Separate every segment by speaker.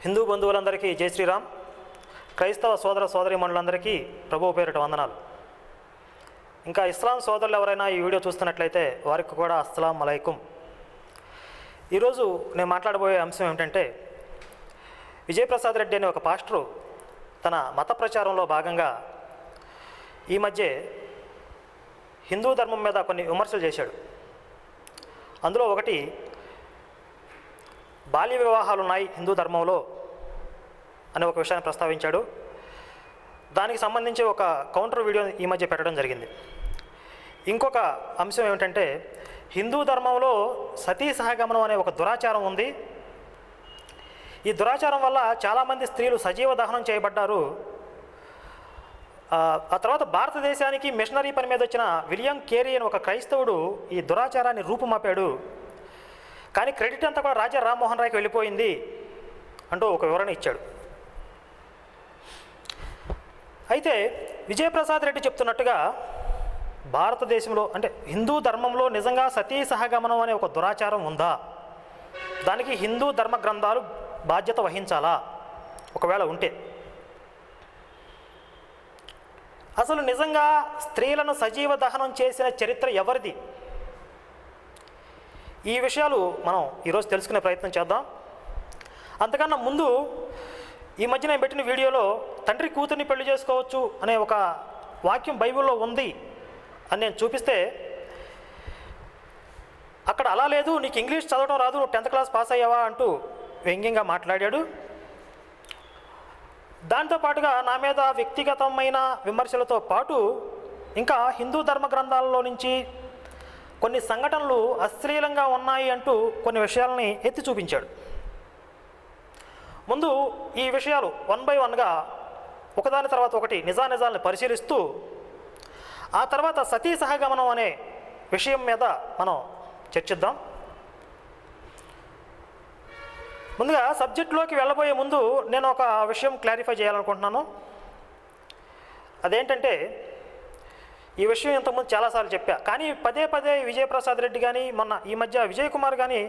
Speaker 1: హిందూ బంధువులందరికీ జై శ్రీరామ్. క్రైస్తవ సోదర సోదరీమణులందరికీ ప్రభువు పేరిట వందనాలు. ఇంకా ఇస్లాం సోదరులు ఎవరైనా ఈ వీడియో చూస్తున్నట్లయితే వారికి కూడా అస్సలాం అలైకుం. ఈరోజు నేను మాట్లాడబోయే అంశం ఏమిటంటే, విజయప్రసాద్ రెడ్డి అనే ఒక పాస్టరు తన మత ప్రచారంలో భాగంగా ఈ మధ్య హిందూ ధర్మం మీద కొన్ని విమర్శలు చేశాడు. అందులో ఒకటి, బాల్య వివాహాలు ఉన్నాయి హిందూ ధర్మంలో అనే ఒక విషయాన్ని ప్రస్తావించాడు. దానికి సంబంధించి ఒక కౌంటర్ వీడియో ఈ మధ్య పెట్టడం జరిగింది. ఇంకొక అంశం ఏమిటంటే, హిందూ ధర్మంలో సతీ సహగమనం అనే ఒక దురాచారం ఉంది. ఈ దురాచారం వల్ల చాలామంది స్త్రీలు సజీవ దహనం చేయబడ్డారు. ఆ తర్వాత భారతదేశానికి మిషనరీ పని మీద వచ్చిన విలియం కేరీ అని ఒక క్రైస్తవుడు ఈ దురాచారాన్ని రూపుమాపాడు. కానీ క్రెడిట్ అంతా కూడా రాజా రామ్మోహన్ రాయ్కి వెళ్ళిపోయింది అంటూ ఒక వివరణ ఇచ్చాడు. అయితే విజయప్రసాద్ రెడ్డి చెప్తున్నట్టుగా భారతదేశంలో అంటే హిందూ ధర్మంలో నిజంగా సతీ సహగమనం అనే ఒక దురాచారం ఉందా? దానికి హిందూ ధర్మ గ్రంథాలు బాధ్యత వహించాలా? ఒకవేళ ఉంటే అసలు నిజంగా స్త్రీలను సజీవ దహనం చేసిన చరిత్ర ఎవరిది? ఈ విషయాలు మనం ఈరోజు తెలుసుకునే ప్రయత్నం చేద్దాం. అంతకన్నా ముందు, ఈ మధ్య నేను పెట్టిన వీడియోలో తండ్రి కూతుర్ని పెళ్లి చేసుకోవచ్చు అనే ఒక వాక్యం బైబిల్లో ఉంది అని నేను చూపిస్తే, అక్కడ అలా లేదు, నీకు ఇంగ్లీష్ చదవడం రాదు, నువ్వు 10th క్లాస్ పాస్ అయ్యావా అంటూ వ్యంగ్యంగా మాట్లాడాడు. దాంతోపాటుగా నా మీద వ్యక్తిగతమైన విమర్శలతో పాటు ఇంకా హిందూ ధర్మ గ్రంథాలలో నుంచి కొన్ని సంఘటనలు అశ్లీలంగా ఉన్నాయి అంటూ కొన్ని విషయాలని ఎత్తి చూపించాడు. ముందు ఈ విషయాలు 1 by 1గా ఒకదాని తర్వాత ఒకటి నిజానిజాలను పరిశీలిస్తూ, ఆ తర్వాత సతీ సహగమనం అనే విషయం మీద మనం చర్చిద్దాం. ముందుగా సబ్జెక్టులోకి వెళ్ళబోయే ముందు నేను ఒక విషయం క్లారిఫై చేయాలనుకుంటున్నాను. అదేంటంటే, ఈ విషయం ఇంతకుముందు చాలాసార్లు చెప్పా, కానీ పదే పదే విజయప్రసాద్ రెడ్డి కానీ మొన్న ఈ మధ్య విజయ్ కుమార్ కానీ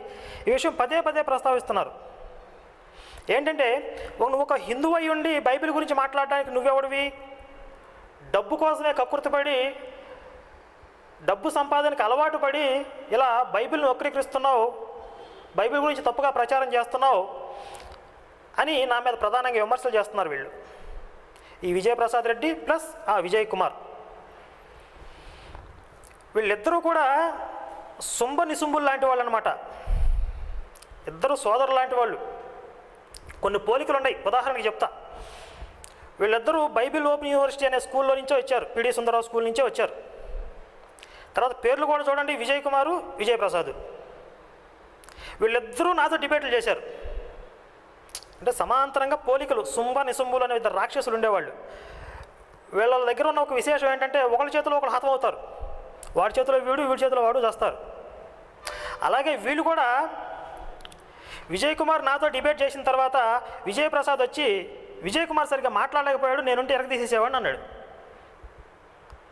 Speaker 1: ఈ విషయం పదే పదే ప్రస్తావిస్తున్నారు. ఏంటంటే, నువ్వు ఒక హిందువు అయి ఉండి బైబిల్ గురించి మాట్లాడడానికి నువ్వెవడివి? డబ్బు కోసమే కకృతిపడి, డబ్బు సంపాదనకి అలవాటు పడి ఇలా బైబిల్ని వక్రీకరిస్తున్నావు, బైబిల్ గురించి తప్పుగా ప్రచారం చేస్తున్నావు అని నా మీద ప్రధానంగా విమర్శలు చేస్తున్నారు వీళ్ళు. ఈ విజయప్రసాద్ రెడ్డి ప్లస్ ఆ విజయ్ కుమార్, వీళ్ళిద్దరూ కూడా సుంబ నిసుంబులు లాంటి వాళ్ళు అనమాట. ఇద్దరు సోదరు లాంటి వాళ్ళు. కొన్ని పోలికలు ఉన్నాయి. ఉదాహరణకి చెప్తా. వీళ్ళిద్దరూ బైబిల్ ఓపెన్ యూనివర్సిటీ అనే స్కూల్లో నుంచే వచ్చారు, పిడి సుందరరావు స్కూల్ నుంచే వచ్చారు. తర్వాత పేర్లు కూడా చూడండి, విజయ్ కుమారు, విజయప్రసాద్. వీళ్ళిద్దరూ నాతో డిబేట్లు చేశారు. అంటే సమాంతరంగా పోలికలు, సుంబ నిసుంబులు అనే ఇద్దరు రాక్షసులు ఉండేవాళ్ళు. వీళ్ళ దగ్గర ఉన్న ఒక విశేషం ఏంటంటే, ఒకళ్ళ చేతిలో ఒకళ్ళు హతం అవుతారు. వాడి చేతిలో వీడు, వీడి చేతిలో వాడు చేస్తారు. అలాగే వీళ్ళు కూడా విజయ్ కుమార్ నాతో డిబేట్ చేసిన తర్వాత విజయప్రసాద్ వచ్చి, విజయ్ కుమార్ సరిగ్గా మాట్లాడలేకపోయాడు, నేనుంటే ఎరగ తీసేసేవాడిని అన్నాడు.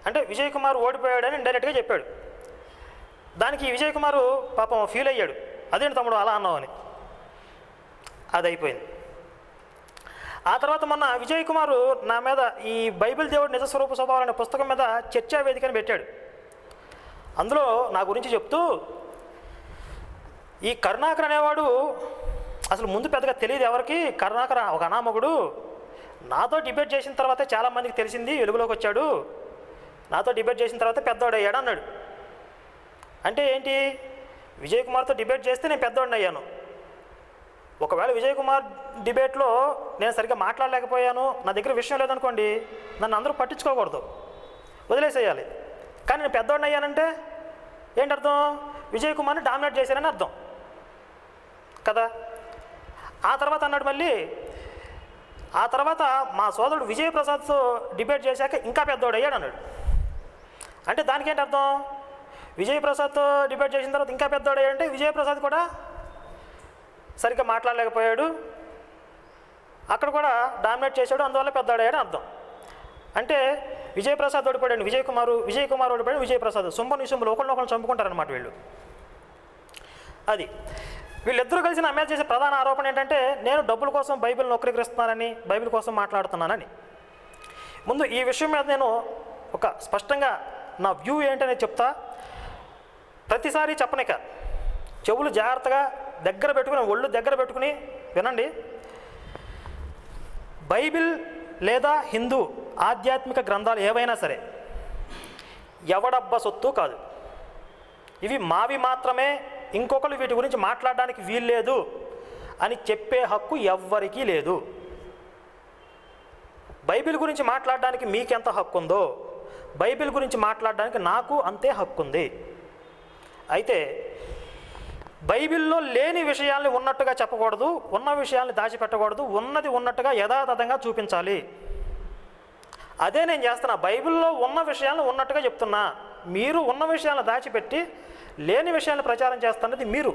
Speaker 1: అంటే విజయ్ కుమార్ ఓడిపోయాడని డైరెక్ట్గా చెప్పాడు. దానికి విజయ్ కుమారు పాపం ఫీల్ అయ్యాడు, అదేంటి తమ్ముడు అలా అన్నావు అని. అది అయిపోయింది. ఆ తర్వాత మొన్న విజయ్ కుమారు నా మీద ఈ బైబిల్ దేవుడు నిజస్వరూప స్వభావాలు అనే పుస్తకం మీద చర్చా వేదికని పెట్టాడు. అందులో నా గురించి చెప్తూ, ఈ కరుణాకర్ అనేవాడు అసలు ముందు పెద్దగా తెలియదు ఎవరికి, కరుణాకర్ ఒక అనామకుడు, నాతో డిబేట్ చేసిన తర్వాతే చాలామందికి తెలిసింది, వెలుగులోకి వచ్చాడు, నాతో డిబేట్ చేసిన తర్వాత పెద్దవాడయ్యాడు అన్నాడు. అంటే ఏంటి? విజయ్ కుమార్తో డిబేట్ చేస్తే నేను పెద్దవాడిని అయ్యాను. ఒకవేళ విజయ్ కుమార్ డిబేట్లో నేను సరిగ్గా మాట్లాడలేకపోయాను, నా దగ్గర విషయం లేదనుకోండి, నన్ను అందరూ పట్టించుకోకూడదు, వదిలేసేయాలి. కానీ నేను పెద్దవాడిని అయ్యానంటే ఏంటి అర్థం? విజయ్ కుమార్ని డామినేట్ చేశానని అర్థం కదా. ఆ తర్వాత అన్నాడు మళ్ళీ, ఆ తర్వాత మా సోదరుడు విజయప్రసాద్తో డిబేట్ చేశాక ఇంకా పెద్దవాడు అయ్యాడు అన్నాడు. అంటే దానికి ఏంటి అర్థం? విజయప్రసాద్తో డిబేట్ చేసిన తర్వాత ఇంకా పెద్దవాడు అయ్యాడంటే విజయప్రసాద్ కూడా సరిగ్గా మాట్లాడలేకపోయాడు, అక్కడ కూడా డామినేట్ చేశాడు, అందువల్ల పెద్దవాడు అయ్యాడు అర్థం. అంటే విజయప్రసాద్ ఓడిపోయాడు విజయ్ కుమార్ ఓడిపోయాడు విజయప్రసాద్. సుంబ నిసుంబులు ఒకళ్ళనొకళ్ళు చంపుకుంటారనమాట వీళ్ళు. అది వీళ్ళిద్దరూ కలిసి నా మీద చేసే ప్రధాన ఆరోపణ ఏంటంటే నేను డబ్బుల కోసం బైబిల్ని వక్రీకరిస్తున్నానని, బైబిల్ కోసం మాట్లాడుతున్నానని. ముందు ఈ విషయం మీద నేను ఒక స్పష్టంగా నా వ్యూ ఏంటనేది చెప్తా. ప్రతిసారి చెప్పనిక చెవులు జాగ్రత్తగా దగ్గర పెట్టుకుని, ఒళ్ళు దగ్గర పెట్టుకుని వినండి. బైబిల్ లేదా హిందూ ఆధ్యాత్మిక గ్రంథాలు ఏవైనా సరే ఎవడబ్బ సొత్తు కాదు. ఇవి మావి మాత్రమే, ఇంకొకరు వీటి గురించి మాట్లాడడానికి వీల్లేదు అని చెప్పే హక్కు ఎవ్వరికీ లేదు. బైబిల్ గురించి మాట్లాడడానికి మీకెంత హక్కు ఉందో బైబిల్ గురించి మాట్లాడడానికి నాకు అంతే హక్కు ఉంది. అయితే బైబిల్లో లేని విషయాల్ని ఉన్నట్టుగా చెప్పకూడదు, ఉన్న విషయాల్ని దాచిపెట్టకూడదు, ఉన్నది ఉన్నట్టుగా యథాతథంగా చూపించాలి. అదే నేను చేస్తున్నా. బైబిల్లో ఉన్న విషయాలను ఉన్నట్టుగా చెప్తున్నా. మీరు ఉన్న విషయాలను దాచిపెట్టి లేని విషయాలను ప్రచారం చేస్తున్నది మీరు.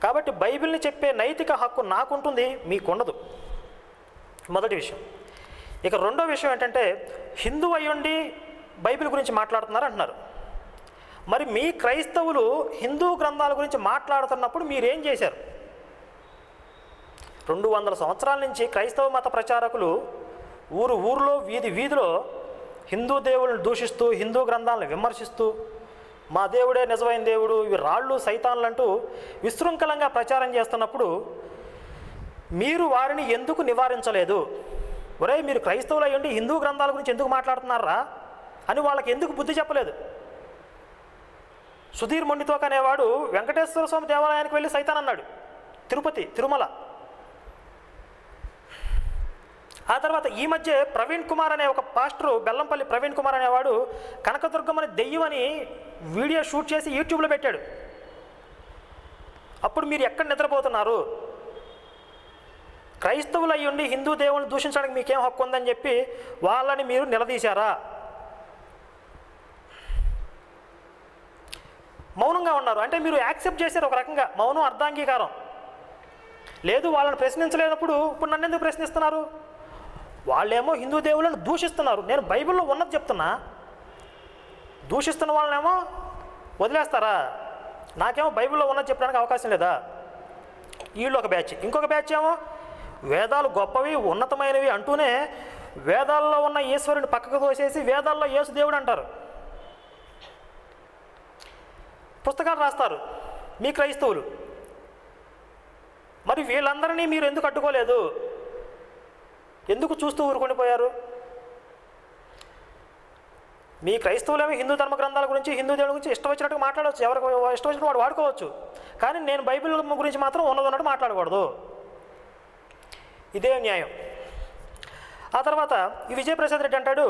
Speaker 1: కాబట్టి బైబిల్ని చెప్పే నైతిక హక్కు నాకుంటుంది, మీకుండదు. మొదటి విషయం. ఇక రెండో విషయం ఏంటంటే హిందూ అయ్యుండి బైబిల్ గురించి మాట్లాడుతున్నారు అంటున్నారు. మరి మీ క్రైస్తవులు హిందూ గ్రంథాల గురించి మాట్లాడుతున్నప్పుడు మీరేం చేశారు? 200 సంవత్సరాల నుంచి క్రైస్తవ మత ప్రచారకులు ఊరిలో వీధిలో హిందూ దేవుళ్ళని దూషిస్తూ, హిందూ గ్రంథాలను విమర్శిస్తూ, మా దేవుడే నిజమైన దేవుడు, ఇవి రాళ్ళు సైతాన్లు అంటూ విశృంఖలంగా ప్రచారం చేస్తున్నప్పుడు మీరు వారిని ఎందుకు నివారించలేదు? ఒరే, మీరు క్రైస్తవులు అయ్యండి హిందూ గ్రంథాల గురించి ఎందుకు మాట్లాడుతున్నారా అని వాళ్ళకి ఎందుకు బుద్ధి చెప్పలేదు? సుధీర్ మొండితోక అనేవాడు వెంకటేశ్వర స్వామి దేవాలయానికి వెళ్ళి సైతాన్ అన్నాడు, తిరుమల. ఆ తర్వాత ఈ మధ్య ప్రవీణ్ కుమార్ అనే ఒక పాస్టరు, బెల్లంపల్లి ప్రవీణ్ కుమార్ అనేవాడు కనకదుర్గమ్మని దెయ్యమని వీడియో షూట్ చేసి యూట్యూబ్లో పెట్టాడు. అప్పుడు మీరు ఎక్కడ నిద్రపోతున్నారు? క్రైస్తవులు అయ్యుండి హిందూ దేవుళ్ళని దూషించడానికి మీకేం హక్కు ఉందని చెప్పి వాళ్ళని మీరు నిలదీశారా? మౌనంగా ఉన్నారు. అంటే మీరు యాక్సెప్ట్ చేశారు ఒక రకంగా, మౌనం అర్ధాంగీకారం. లేదు, వాళ్ళని ప్రశ్నించలేనప్పుడు ఇప్పుడు నన్ను ఎందుకు ప్రశ్నిస్తున్నారు? వాళ్ళేమో హిందూ దేవుళ్ళని దూషిస్తున్నారు, నేను బైబిల్లో ఉన్నది చెప్తున్నా. దూషిస్తున్న వాళ్ళనేమో వదిలేస్తారా? నాకేమో బైబిల్లో ఉన్నది చెప్పడానికి అవకాశం లేదా? వీళ్ళు ఒక బ్యాచ్. ఇంకొక బ్యాచ్ ఏమో వేదాలు గొప్పవి, ఉన్నతమైనవి అంటూనే వేదాల్లో ఉన్న ఈశ్వరుని పక్కకు తోసేసి వేదాల్లో యేసు దేవుడు అంటారు, పుస్తకాలు రాస్తారు మీ క్రైస్తవులు. మరి వీళ్ళందరినీ మీరు ఎందుకు అడ్డుకోలేదు? ఎందుకు చూస్తూ ఊరుకొనిపోయారు? మీ క్రైస్తవులేమో హిందూ ధర్మ గ్రంథాల గురించి, హిందూ దేవుడి గురించి ఇష్టం వచ్చినట్టుగా మాట్లాడవచ్చు, ఎవరికి ఇష్టం వచ్చినట్టు వాడు వాడుకోవచ్చు. కానీ నేను బైబిల్ గురించి మాత్రం ఉన్నట్టు మాట్లాడకూడదు. ఇదే న్యాయం. ఆ తర్వాత ఈ విజయప్రసాద్ రెడ్డి అంటాడు,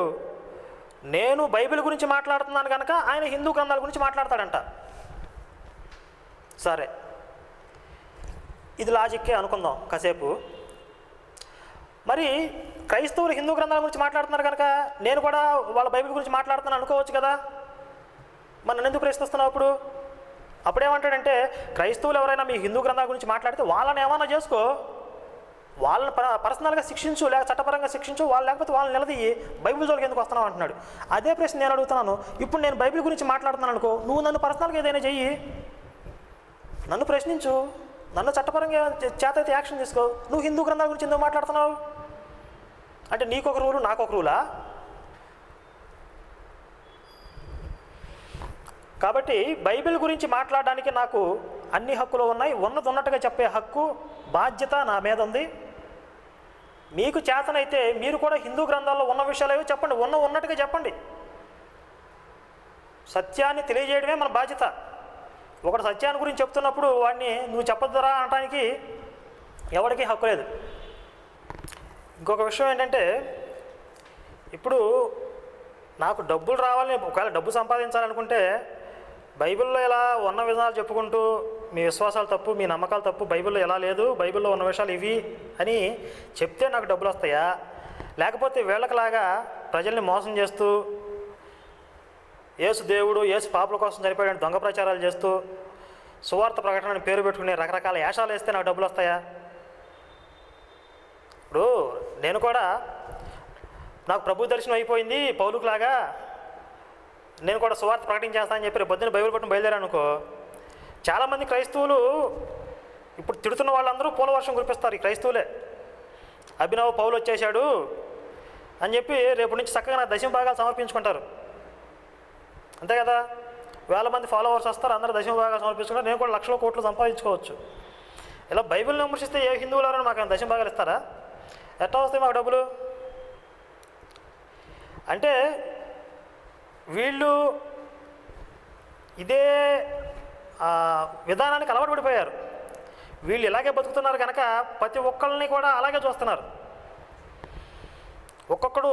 Speaker 1: నేను బైబిల్ గురించి మాట్లాడుతున్నాను కనుక ఆయన హిందూ గ్రంథాల గురించి మాట్లాడతాడంట. సరే, ఇది లాజిక్కే అనుకుందాం కాసేపు. మరి క్రైస్తవులు హిందూ గ్రంథాల గురించి మాట్లాడుతున్నారు కనుక నేను కూడా వాళ్ళ బైబిల్ గురించి మాట్లాడుతున్నాను అనుకోవచ్చు కదా. మరి నన్ను ఎందుకు ప్రశ్నిస్తున్నావు? అప్పుడేమంటాడంటే, క్రైస్తవులు ఎవరైనా మీ హిందూ గ్రంథాల గురించి మాట్లాడితే వాళ్ళని ఏమన్నా చేసుకో, వాళ్ళని పర్సనల్గా శిక్షించు, లేక చట్టపరంగా శిక్షించు, వాళ్ళు లేకపోతే వాళ్ళని నిలదీయి, బైబిల్ జోలికి ఎందుకు వస్తున్నావు అంటున్నాడు. అదే ప్రశ్న నేను అడుగుతున్నాను. ఇప్పుడు నేను బైబిల్ గురించి మాట్లాడుతున్నాను అనుకో, నువ్వు నన్ను పర్సనల్గా ఏదైనా చెయ్యి, నన్ను ప్రశ్నించు, నన్ను చట్టపరంగా చేతైతే యాక్షన్ తీసుకో. నువ్వు హిందూ గ్రంథాల గురించి ఎందుకు మాట్లాడుతున్నావు అంటే నీకొక రూలు నాకొక రూలా? కాబట్టి బైబిల్ గురించి మాట్లాడడానికి నాకు అన్ని హక్కులు ఉన్నాయి. ఉన్నది ఉన్నట్టుగా చెప్పే హక్కు, బాధ్యత నా మీద ఉంది. మీకు చేతనైతే మీరు కూడా హిందూ గ్రంథాల్లో ఉన్న విషయాలు ఏవో చెప్పండి, ఉన్నట్టుగా చెప్పండి. సత్యాన్ని తెలియజేయడమే మన బాధ్యత. ఒకటి సత్యాన్ని గురించి చెప్తున్నప్పుడు వాడిని నువ్వు చెప్పొద్దురా అనడానికి ఎవరికి హక్కు లేదు. ఇంకొక విషయం ఏంటంటే, ఇప్పుడు నాకు డబ్బులు రావాలని, ఒకవేళ డబ్బు సంపాదించాలనుకుంటే బైబిల్లో ఇలా ఉన్న విధానాలు చెప్పుకుంటూ మీ విశ్వాసాలు తప్పు, మీ నమ్మకాలు తప్పు, బైబిల్లో ఎలా లేదు, బైబిల్లో ఉన్న విషయాలు ఇవి అని చెప్తే నాకు డబ్బులు వస్తాయా? లేకపోతే వీళ్ళకిలాగా ప్రజల్ని మోసం చేస్తూ యేసు దేవుడు, యేసు పాపుల కోసం చనిపోయాడు దొంగ ప్రచారాలు చేస్తూ సువార్త ప్రకటన పేరు పెట్టుకుని రకరకాల వేషాలు వేస్తే నాకు డబ్బులు వస్తాయా? ఇప్పుడు నేను కూడా నాకు ప్రభు దర్శనం అయిపోయింది పౌలుకులాగా, నేను కూడా సువార్త ప్రకటించేస్తానని చెప్పి పొద్దున్న బైబిల్ పట్టుకుని బయలుదేరాను అనుకో, చాలామంది క్రైస్తవులు ఇప్పుడు తిడుతున్న వాళ్ళందరూ పూల వర్షం కురిపిస్తారు, ఈ క్రైస్తవులే. అభినవ్ పౌలు వచ్చేసాడు అని చెప్పి రేపు నుంచి చక్కగా నా దశమ భాగాలు సమర్పించుకుంటారు, అంతే కదా. వేల మంది ఫాలోవర్స్ వస్తారు, అందరూ దశమ భాగాలు సమర్పించుకుంటారు. నేను కూడా లక్షల కోట్లు సంపాదించుకోవచ్చు. ఇలా బైబిల్ని విమర్శిస్తే ఏ హిందువులను మాకు దశమ భాగాలు ఇస్తారా? ఎట్లా వస్తాయి మాకు డబ్బులు? అంటే వీళ్ళు ఇదే విధానానికి అలవాటు పడిపోయారు. వీళ్ళు ఇలాగే బతుకుతున్నారు కనుక ప్రతి ఒక్కళ్ళని కూడా అలాగే చూస్తున్నారు. ఒక్కొక్కడు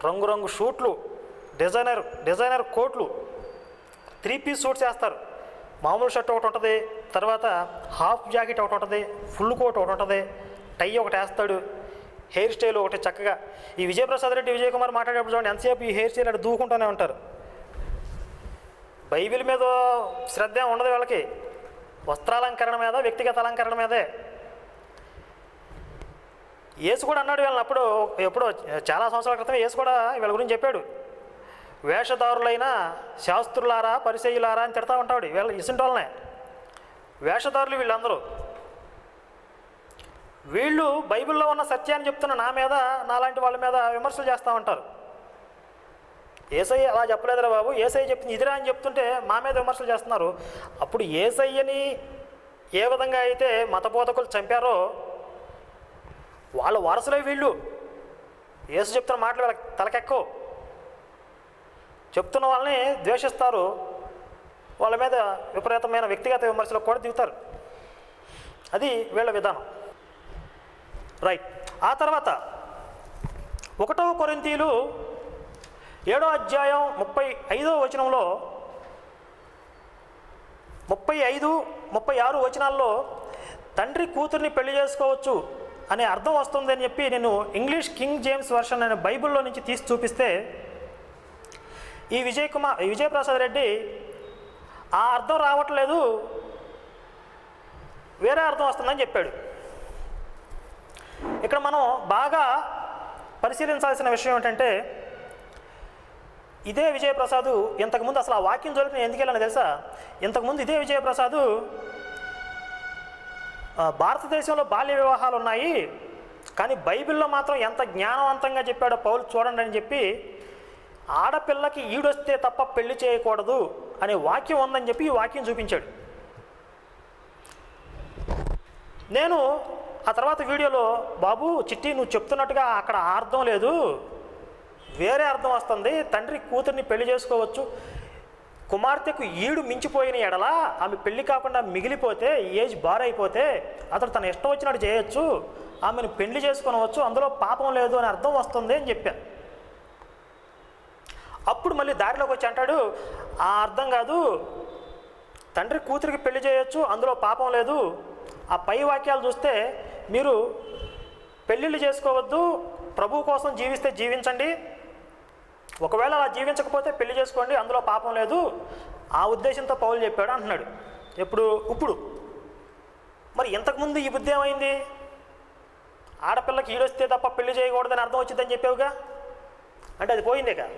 Speaker 1: రంగురంగు షూట్లు, డిజైనర్ కోట్లు, 3 పీస్ సూట్స్ వేస్తారు. మామూలు షర్ట్ ఒకటి ఉంటుంది, తర్వాత హాఫ్ జాకెట్ ఒకటి ఉంటుంది, ఫుల్ కోట్ ఒకటి ఉంటుంది, టై ఒకటి వేస్తాడు, హెయిర్ స్టైల్ ఒకటి చక్కగా. ఈ విజయప్రసాద్ రెడ్డి, విజయ్ కుమార్ మాట్లాడేటప్పుడు చూడండి ఎంతసేపు ఈ హెయిర్ స్టైల్ అటు దూకుంటూనే ఉంటారు. బైబిల్ మీద శ్రద్ధ ఉండదు వాళ్ళకి, వస్త్రాలంకరణ మీద, వ్యక్తిగత అలంకరణ మీదే. యేసు కూడా అన్నాడు వీళ్ళని అప్పుడు, ఎప్పుడో చాలా సంవత్సరాల క్రితం యేసు కూడా వీళ్ళ గురించి చెప్పాడు. వేషధారులైన శాస్త్రులారా, పరిసయ్యులారా అని తిడతా ఉంటాడు. వీళ్ళు ఇసుంటి వాళ్ళనే వేషధారులు వీళ్ళందరూ. వీళ్ళు బైబిల్లో ఉన్న సత్యాన్ని చెప్తున్న నా మీద, నాలాంటి వాళ్ళ మీద విమర్శలు చేస్తూ ఉంటారు. యేసయ్య అలా చెప్పలేదురా బాబు, యేసయ్య చెప్తుంది ఇదిరా అని చెప్తుంటే మా మీద విమర్శలు చేస్తున్నారు. అప్పుడు యేసయ్యని ఏ విధంగా అయితే మతబోధకులు చంపారో వాళ్ళ వారసులే వీళ్ళు. యేసు చెప్తున్న మాటలు వీళ్ళకి తలకెక్కవు. చెప్తున్న వాళ్ళని ద్వేషిస్తారు, వాళ్ళ మీద విపరీతమైన వ్యక్తిగత విమర్శలకు కూడా దిగుతారు. అది వీళ్ళ విధానం. రైట్. ఆ తర్వాత 1 కొరింథీయులు 7వ అధ్యాయం 35వ వచనంలో 35, 36 వచనాల్లో తండ్రి కూతుర్ని పెళ్లి చేసుకోవచ్చు అనే అర్థం వస్తుందని చెప్పి నేను ఇంగ్లీష్ కింగ్ జేమ్స్ వర్షన్ అనే బైబిల్లో నుంచి తీసి చూపిస్తే ఈ విజయప్రసాద్ రెడ్డి ఆ అర్థం రావట్లేదు, వేరే అర్థం వస్తుందని చెప్పాడు. ఇక్కడ మనం బాగా పరిశీలించాల్సిన విషయం ఏంటంటే, ఇదే విజయప్రసాద్ ఇంతకుముందు అసలు ఆ వాక్యం జోలికి నేను ఎందుకు వెళ్ళాను తెలుసా? ఇంతకుముందు ఇదే విజయప్రసాద్ భారతదేశంలో బాల్య వివాహాలు ఉన్నాయి, కానీ బైబిల్లో మాత్రం ఎంత జ్ఞానవంతంగా చెప్పాడో పౌలు చూడండి అని చెప్పి, ఆడపిల్లకి ఈడొస్తే తప్ప పెళ్లి చేయకూడదు అనే వాక్యం ఉందని చెప్పి ఈ వాక్యం చూపించాడు. నేను ఆ తర్వాత వీడియోలో, బాబు చిట్టి నువ్వు చెప్తున్నట్టుగా అక్కడ అర్థం లేదు, వేరే అర్థం వస్తుంది. తండ్రి కూతుర్ని పెళ్లి చేసుకోవచ్చు, కుమార్తెకు ఈడు మించిపోయిన ఎడల ఆమె పెళ్లి కాకుండా మిగిలిపోతే, ఏజ్ బార్ అయిపోతే అతడు తన ఇష్టం వచ్చినట్టు చేయొచ్చు, ఆమెను పెళ్లి చేసుకొనవచ్చు, అందులో పాపం లేదు అని అర్థం వస్తుంది అని చెప్పాను. అప్పుడు మళ్ళీ దారిలోకి వచ్చి అంటాడు, ఆ అర్థం కాదు, తండ్రి కూతురికి పెళ్లి చేయొచ్చు, అందులో పాపం లేదు. ఆ పై వాక్యాలు చూస్తే మీరు పెళ్ళిళ్ళు చేసుకోవద్దు, ప్రభు కోసం జీవిస్తే జీవించండి, ఒకవేళ అలా జీవించకపోతే పెళ్లి చేసుకోండి, అందులో పాపం లేదు, ఆ ఉద్దేశంతో పౌలు చెప్పాడు అంటున్నాడు. ఇప్పుడు మరి ఇంతకుముందు ఈ బుద్ధి ఏమైంది? ఆడపిల్లకి ఈడొస్తే తప్ప పెళ్లి చేయకూడదని అర్థం వచ్చిందని చెప్పావుగా, అంటే అది పోయిందేగా.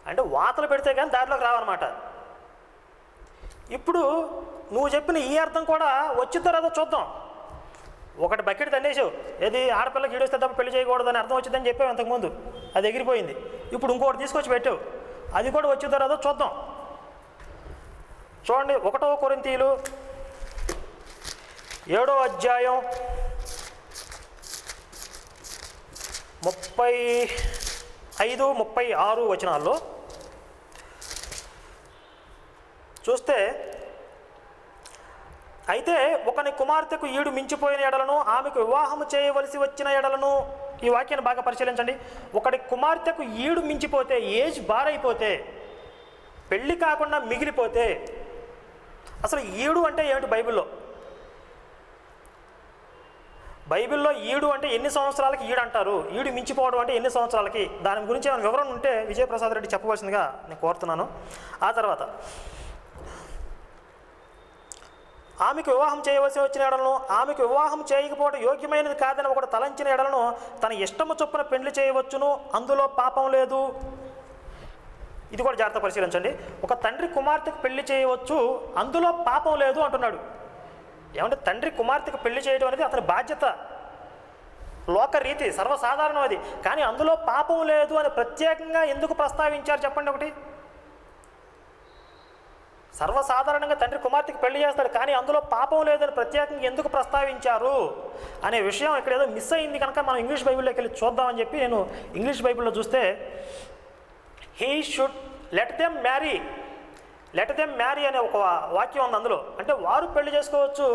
Speaker 1: అంటే వాతలు పెడితే కానీ దారిలోకి రావన్నమాట. ఇప్పుడు నువ్వు చెప్పిన ఈ అర్థం కూడా వచ్చిద్దో రాదో చూద్దాం. ఒకటి బకెట్ తండేసావు, ఏది ఆడపిల్లకి ఈడొస్తే తప్ప పెళ్లి చేయకూడదని అర్థం వచ్చిందని చెప్పావు అంతకుముందు, అది ఎగిరిపోయింది. ఇప్పుడు ఇంకొకటి తీసుకొచ్చి పెట్టావు, అది కూడా వచ్చిద్దో రాదో చూద్దాం. చూడండి 1 కొరింథీయులు 7వ అధ్యాయం 35, 36 వచనాల్లో చూస్తే, అయితే ఒకని కుమార్తెకు ఈడు మించిపోయిన ఎడలను, ఆమెకు వివాహము చేయవలసి వచ్చిన ఎడలను, ఈ వాక్యాన్ని బాగా పరిశీలించండి. ఒకటి కుమార్తెకు ఈడు మించిపోతే, ఏజ్ బారైపోతే, పెళ్ళి కాకుండా మిగిలిపోతే, అసలు ఈడు అంటే ఏమిటి బైబిల్లో ఈడు అంటే ఎన్ని సంవత్సరాలకి ఈడు అంటారు, ఈడు మించిపోవడం అంటే ఎన్ని సంవత్సరాలకి, దాని గురించి ఏమైనా వివరణ ఉంటే విజయప్రసాద్ రెడ్డి చెప్పవలసిందిగా నేను కోరుతున్నాను. ఆ తర్వాత ఆమెకు వివాహం చేయవలసి వచ్చిన ఎడలను, ఆమెకు వివాహం చేయకపోవడం యోగ్యమైనది కాదని ఒకడు తలంచిన ఎడలను తన ఇష్టము చొప్పున పెండ్లి చేయవచ్చును, అందులో పాపం లేదు. ఇది కూడా జాగ్రత్త పరిశీలించండి. ఒక తండ్రి కుమార్తెకు పెళ్లి చేయవచ్చు, అందులో పాపం లేదు అంటున్నాడు. ఏమంటే తండ్రి కుమార్తెకు పెళ్లి చేయడం అనేది అతని బాధ్యత, లోక రీతి, సర్వసాధారణం అది. కానీ అందులో పాపం లేదు అని ప్రత్యేకంగా ఎందుకు ప్రస్తావించారు చెప్పండి ఒకటి? సర్వసాధారణంగా తండ్రి కుమార్తెకి పెళ్లి చేస్తాడు, కానీ అందులో పాపం లేదని ప్రత్యేకంగా ఎందుకు ప్రస్తావించారు అనే విషయం ఇక్కడ ఏదో మిస్ అయింది కనుక మనం ఇంగ్లీష్ బైబిల్లోకి వెళ్ళి చూద్దామని చెప్పి నేను ఇంగ్లీష్ బైబిల్లో చూస్తే, he should let them marry అనే ఒక వాక్యం ఉంది అందులో. అంటే వారు పెళ్లి చేసుకోవచ్చు,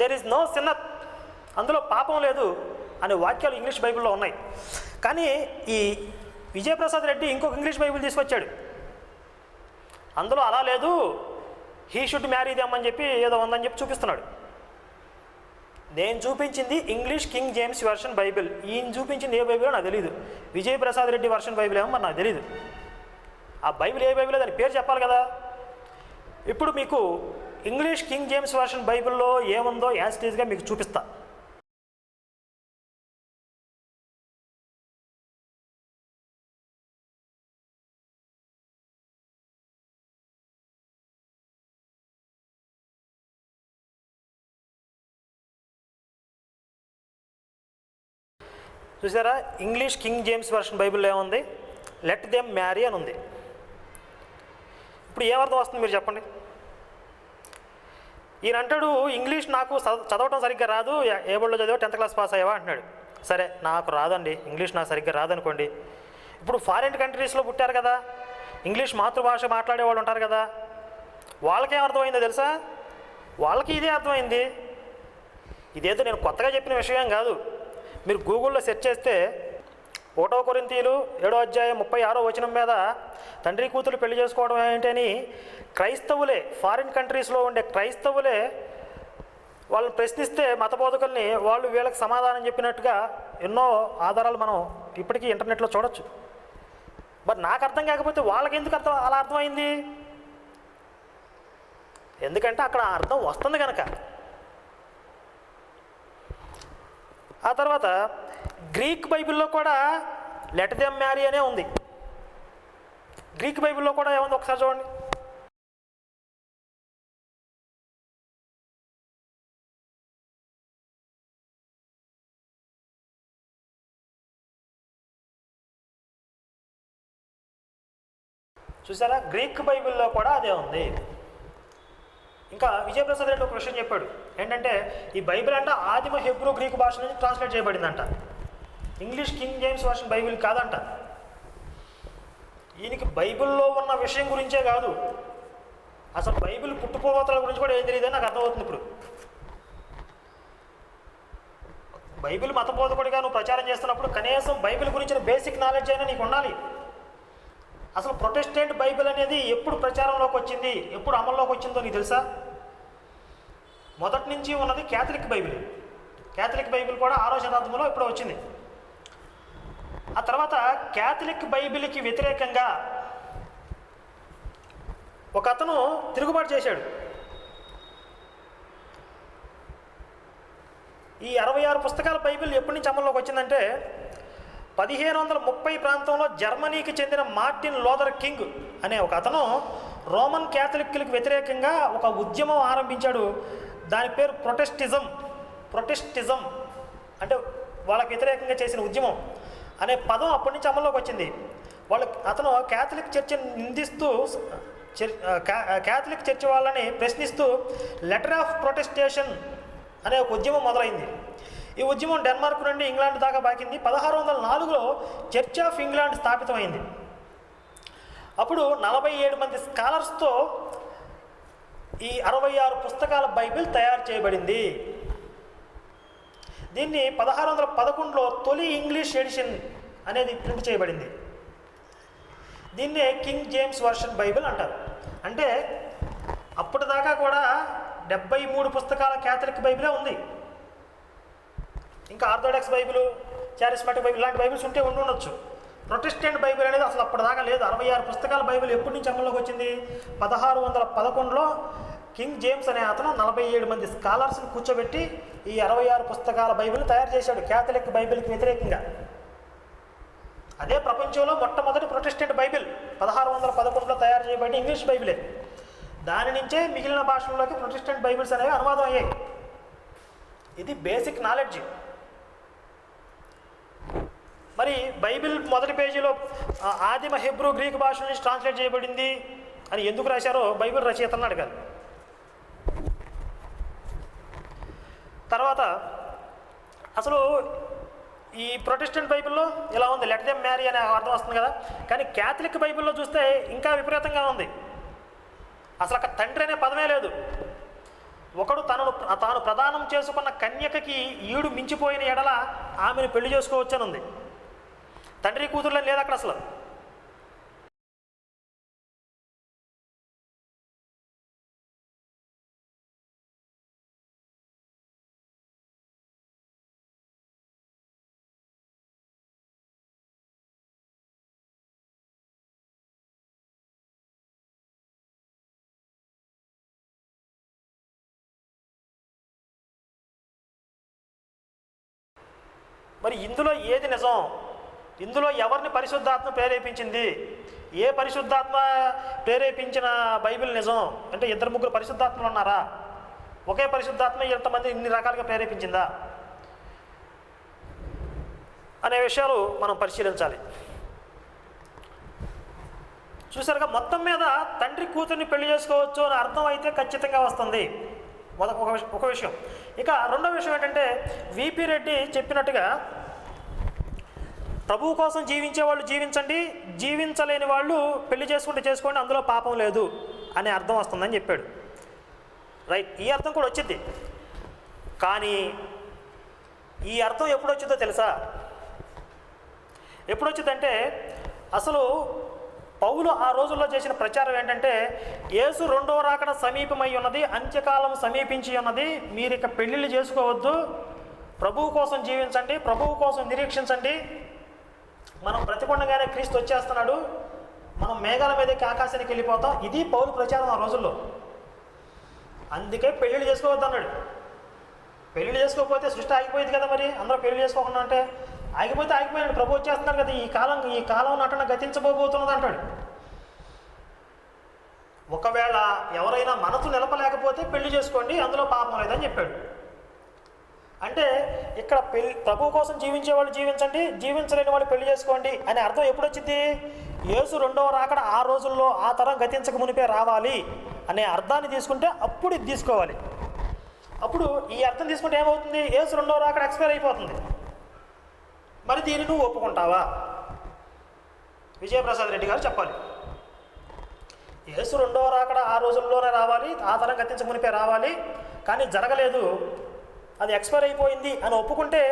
Speaker 1: దెర్ ఈజ్ నో సిన్నర్, అందులో పాపం లేదు అనే వాక్యాలు ఇంగ్లీష్ బైబిల్లో ఉన్నాయి. కానీ ఈ విజయప్రసాద్ రెడ్డి ఇంకొక ఇంగ్లీష్ బైబిల్ తీసుకొచ్చాడు, అందులో అలా లేదు, హీ షుడ్ మ్యారీ దెమ్ అని చెప్పి ఏదో ఉందని చెప్పి చూపిస్తున్నాడు. నేను చూపించింది English King James version Bible, ఈయన చూపించింది ఏ బైబిలో నాకు తెలియదు. విజయప్రసాద్ రెడ్డి వెర్షన్ బైబిల్ ఏమో మరి నాకు తెలియదు. ఆ బైబిల్ ఏ బైబిల్ దాని పేరు చెప్పాలి కదా. ఇప్పుడు మీకు ఇంగ్లీష్ కింగ్ జేమ్స్ వెర్షన్ బైబిల్లో ఏముందో యాజ్ ఇట్ ఈజ్గా మీకు చూపిస్తా. చూసారా, ఇంగ్లీష్ కింగ్ జేమ్స్ వెర్షన్ బైబిల్లో ఏముంది? లెట్ దెమ్ మ్యారీ అని ఉంది. ఇప్పుడు ఏమర్థం వస్తుంది మీరు చెప్పండి? ఈయన అంటాడు, ఇంగ్లీష్ నాకు చదవటం సరిగ్గా రాదు, ఏ బడిలో చదివా, 10th క్లాస్ పాస్ అయ్యావా అంటున్నాడు. సరే, నాకు రాదండి, ఇంగ్లీష్ నాకు సరిగ్గా రాదనుకోండి. ఇప్పుడు ఫారిన్ కంట్రీస్లో పుట్టారు కదా, ఇంగ్లీష్ మాతృభాష మాట్లాడే వాళ్ళు ఉంటారు కదా, వాళ్ళకేం అర్థమైందో తెలుసా? వాళ్ళకి ఇదే అర్థమైంది. ఇదేదో నేను కొత్తగా చెప్పిన విషయం కాదు. మీరు గూగుల్లో సెర్చ్ చేస్తే 1 కొరింథీయులు 7:36 మీద తండ్రి కూతురు పెళ్లి చేసుకోవడం ఏంటని క్రైస్తవులే, ఫారిన్ కంట్రీస్లో ఉండే క్రైస్తవులే వాళ్ళని ప్రశ్నిస్తే మత బోధకుల్ని, వాళ్ళు వీళ్ళకి సమాధానం చెప్పినట్టుగా ఎన్నో ఆధారాలు మనం ఇప్పటికీ ఇంటర్నెట్లో చూడొచ్చు. బట్ నాకు అర్థం కాకపోతే వాళ్ళకి ఎందుకు అలా అర్థమైంది? ఎందుకంటే అక్కడ అర్థం వస్తుంది కనుక. ఆ తర్వాత గ్రీక్ బైబిల్లో కూడా లెట్ దెమ్ మ్యారీ అనే ఉంది. గ్రీక్ బైబిల్లో కూడా ఏముంది ఒకసారి చూడండి. చూసారా, గ్రీక్ బైబిల్లో కూడా అదే ఉంది. ఇంకా విజయప్రసాద్ రెడ్డి ఒక విషయం చెప్పాడు ఏంటంటే, ఈ బైబిల్ అంట ఆదిమ హెబ్రూ గ్రీకు భాష నుంచి ట్రాన్స్లేట్ చేయబడిందంట, English King James version Bible కాదంట. ఈయనకి బైబిల్లో ఉన్న విషయం గురించే కాదు, అసలు బైబిల్ పుట్టుపూర్వతల గురించి కూడా ఏం తెలియదని నాకు అర్థమవుతుంది. ఇప్పుడు బైబిల్ మతబోధకుడిగా నువ్వు ప్రచారం చేస్తున్నప్పుడు కనీసం బైబిల్ గురించిన బేసిక్ నాలెడ్జ్ అయినా నీకు ఉండాలి. అసలు ప్రొటెస్టెంట్ బైబిల్ అనేది ఎప్పుడు ప్రచారంలోకి వచ్చింది, ఎప్పుడు అమల్లోకి వచ్చిందో నీకు తెలుసా? మొదటి నుంచి ఉన్నది క్యాథలిక్ బైబిల్. క్యాథలిక్ బైబిల్ కూడా 6వ శతాబ్దంలో ఇప్పుడు వచ్చింది. ఆ తర్వాత క్యాథలిక్ బైబిల్కి వ్యతిరేకంగా ఒక అతను తిరుగుబాటు చేశాడు. ఈ 66 పుస్తకాల బైబిల్ ఎప్పటి నుంచి అమల్లోకి వచ్చిందంటే 1530 ప్రాంతంలో జర్మనీకి చెందిన మార్టిన్ లోథర్ కింగ్ అనే ఒక అతను రోమన్ క్యాథలిక్లకు వ్యతిరేకంగా ఒక ఉద్యమం ఆరంభించాడు. దాని పేరు ప్రొటెస్టిజం అంటే వాళ్ళకి వ్యతిరేకంగా చేసిన ఉద్యమం అనే పదం అప్పటి నుంచి అమల్లోకి వచ్చింది. అతను క్యాథలిక్ చర్చిని నిందిస్తూ, క్యాథలిక్ చర్చి వాళ్ళని ప్రశ్నిస్తూ లెటర్ ఆఫ్ ప్రొటెస్టేషన్ అనే ఒక ఉద్యమం మొదలైంది. ఈ ఉద్యమం డెన్మార్క్ నుండి ఇంగ్లాండ్ దాకా బాకింది. 1604లో చర్చ్ ఆఫ్ ఇంగ్లాండ్ స్థాపితమైంది. అప్పుడు 47 మంది స్కాలర్స్తో ఈ 66 పుస్తకాల బైబిల్ తయారు చేయబడింది. దీన్ని 1611లో తొలి ఇంగ్లీష్ ఎడిషన్ అనేది ప్రింట్ చేయబడింది. దీన్నే కింగ్ జేమ్స్ వర్షన్ బైబిల్ అంటారు. అంటే అప్పటిదాకా కూడా 73 పుస్తకాల క్యాథలిక్ బైబిలే ఉంది. ఇంకా ఆర్థోడాక్స్ బైబిల్, చారిస్మాటిక్ బైబిల్ ఇలాంటి బైబిల్స్ ఉంటే ఉండొచ్చు. ప్రొటెస్టెంట్ బైబిల్ అనేది అసలు అప్పటిదాకా లేదు. 66 పుస్తకాల బైబిల్ ఎప్పటి నుంచి అమల్లోకి వచ్చింది? 1611లో కింగ్ జేమ్స్ అనే అతను 47 మంది స్కాలర్స్ని కూర్చోబెట్టి ఈ 66 పుస్తకాల బైబిల్ తయారు చేశాడు క్యాథలిక్ బైబిల్కి వ్యతిరేకంగా. అదే ప్రపంచంలో మొట్టమొదటి ప్రొటెస్టెంట్ బైబిల్ 1611లో తయారు చేయబడిన ఇంగ్లీష్ బైబిలే. దాని నుంచే మిగిలిన భాషల్లోకి ప్రొటెస్టెంట్ బైబిల్స్ అనేవి అనువాదం అయ్యాయి. ఇది బేసిక్ నాలెడ్జ్. మరి బైబిల్ మొదటి పేజీలో ఆదిమ హెబ్రూ గ్రీక్ భాష నుంచి ట్రాన్స్లేట్ చేయబడింది అని ఎందుకు రాశారో బైబిల్ రచయితలను అడగాలి. తర్వాత అసలు ఈ ప్రొటెస్టెంట్ బైబిల్లో ఇలా ఉంది, లెట్ దెమ్ మ్యారీ అనే అర్థం వస్తుంది కదా. కానీ క్యాథలిక్ బైబిల్లో చూస్తే ఇంకా విపరీతంగా ఉంది. అసలు అక్కడ తండ్రి అనే పదమే లేదు. ఒకడు తాను ప్రదానం చేసుకున్న కన్యకకి ఈడు మించిపోయిన ఎడల ఆమెను పెళ్లి చేసుకోవచ్చు అని ఉంది. తండ్రి కూతురులని లేదు అక్కడ అసలు. మరి ఇందులో ఏది నిజం? ఇందులో ఎవరిని పరిశుద్ధాత్మ ప్రేరేపించింది? ఏ పరిశుద్ధాత్మ ప్రేరేపించిన బైబిల్ నిజం? అంటే 2-3 పరిశుద్ధాత్మలు ఉన్నారా? ఒకే పరిశుద్ధాత్మ ఎంతమంది ఇన్ని రకాలుగా ప్రేరేపించిందా అనే విషయాలు మనం పరిశీలించాలి. చూసారుగా, మొత్తం మీద తండ్రి కూతుర్ని పెళ్లి చేసుకోవచ్చు అని అర్థం అయితే ఖచ్చితంగా వస్తుంది. ఒక విషయం. ఇక రెండో విషయం ఏంటంటే, విపి రెడ్డి చెప్పినట్టుగా ప్రభువు కోసం జీవించే వాళ్ళు జీవించండి, జీవించలేని వాళ్ళు పెళ్లి చేసుకుంటే చేసుకోండి, అందులో పాపం లేదు అనే అర్థం వస్తుందని చెప్పాడు. రైట్, ఈ అర్థం కూడా వచ్చింది. కానీ ఈ అర్థం ఎప్పుడు వచ్చిందో తెలుసా? ఎప్పుడు వచ్చిందంటే, అసలు పౌలు ఆ రోజుల్లో చేసిన ప్రచారం ఏంటంటే, యేసు రెండవ రాకడ సమీపమై ఉన్నది, అంత్యకాలం సమీపించి ఉన్నది, మీరు ఇక పెళ్ళిళ్ళు చేసుకోవద్దు, ప్రభువు కోసం జీవించండి, ప్రభువు కోసం నిరీక్షించండి, మనం బ్రతికొండగానే క్రీస్తు వచ్చేస్తున్నాడు, మనం మేఘాల మీదకి ఆకాశానికి వెళ్ళిపోతాం. ఇది పౌలు ప్రచారం ఆ రోజుల్లో. అందుకే పెళ్ళిళ్ళు చేసుకోవద్దు అన్నాడు. పెళ్ళిళ్ళు చేసుకోకపోతే సృష్టి ఆగిపోయింది కదా. మరి అందరూ పెళ్లి చేసుకోకుండా అంటే ఆగిపోయినాడు. ప్రభు వచ్చేస్తున్నాడు కదా, ఈ కాలం నటన గతించబోతున్నది అంటాడు. ఒకవేళ ఎవరైనా మనసు నిలపలేకపోతే పెళ్లి చేసుకోండి, అందులో పాపం లేదని చెప్పాడు. అంటే ఇక్కడ ప్రభు కోసం జీవించే వాళ్ళు జీవించండి, జీవించలేని వాళ్ళు పెళ్లి చేసుకోండి అనే అర్థం ఎప్పుడు వచ్చింది? యేసు రెండవ రాకడ ఆ రోజుల్లో ఆ తరం గతించక మునిపే రావాలి అనే అర్థాన్ని తీసుకుంటే అప్పుడు ఇది తీసుకోవాలి. అప్పుడు ఈ అర్థం తీసుకుంటే ఏమవుతుంది? యేసు రెండవ రాకడ ఎక్స్పైర్ అయిపోతుంది. మరి దీన్ని నువ్వు ఒప్పుకుంటావా? విజయప్రసాద్ రెడ్డి గారు చెప్పాలి. యేసు రెండవ రాకడ ఆ రోజుల్లోనే రావాలి, ఆ తరం గతించక మునిపే రావాలి, కానీ జరగలేదు, అది ఎక్స్పైర్ అయిపోయింది అని ఒప్పుకుంటే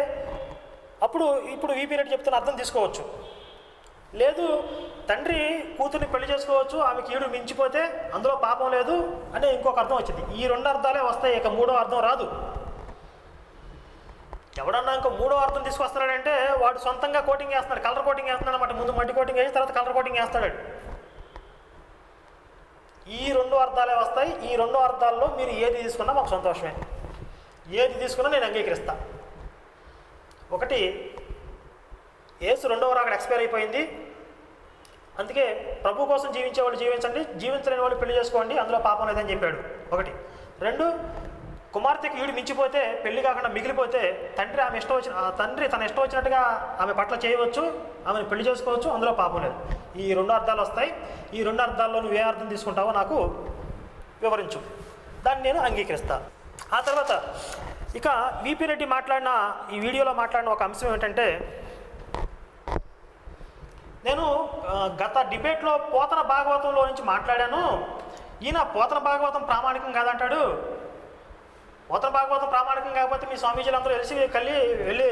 Speaker 1: అప్పుడు ఇప్పుడు విపి రెడ్డి చెప్తున్న అర్థం తీసుకోవచ్చు. లేదు, తండ్రి కూతుర్ని పెళ్లి చేసుకోవచ్చు, ఆమెకి ఈడు మించిపోతే అందులో పాపం లేదు అనే ఇంకొక అర్థం వచ్చింది. ఈ 2 అర్థాలే వస్తాయి, ఇక మూడో అర్థం రాదు. ఎవడన్నా ఇంకో మూడో అర్థం తీసుకొస్తున్నాడంటే వాడు సొంతంగా కోటింగ్ వేస్తున్నాడు, కలర్ కోటింగ్ వేస్తున్నాడు అన్నమాట. ముందు మట్టి కోటింగ్ వేసి తర్వాత కలర్ కోటింగ్ వేస్తాడు. ఈ 2 అర్థాలే వస్తాయి. ఈ 2 అర్థాల్లో మీరు ఏది తీసుకున్నా మాకు సంతోషమే, ఏది తీసుకున్నా నేను అంగీకరిస్తా. ఒకటి, యేసు రెండవ రాకడ ఎక్స్పైర్ అయిపోయింది, అందుకే ప్రభు కోసం జీవించే వాళ్ళు జీవించండి, జీవించలేని వాళ్ళు పెళ్లి చేసుకోండి, అందులో పాపం లేదని చెప్పాడు. ఒకటి. 2, కుమార్తెకి ఈడు మించిపోతే, పెళ్లి కాకుండా మిగిలిపోతే తండ్రి తన ఇష్టం వచ్చినట్టుగా ఆమె పట్ల చేయవచ్చు, ఆమెను పెళ్లి చేసుకోవచ్చు, అందులో పాపం లేదు. ఈ 2 అర్థాలు వస్తాయి. ఈ 2 అర్థాల్లో నువ్వు ఏ అర్థం తీసుకుంటావో నాకు వివరించు, దాన్ని నేను అంగీకరిస్తా. ఆ తర్వాత ఇక విపి రెడ్డి ఈ వీడియోలో మాట్లాడిన ఒక అంశం ఏంటంటే, నేను గత డిబేట్లో పోతన భాగవతంలో నుంచి మాట్లాడాను, ఈయన పోతన భాగవతం ప్రామాణికం కాదంటాడు, పోతన భాగవతం ప్రామాణికం కాకపోతే మీ స్వామీజీలందరూ వెళ్ళి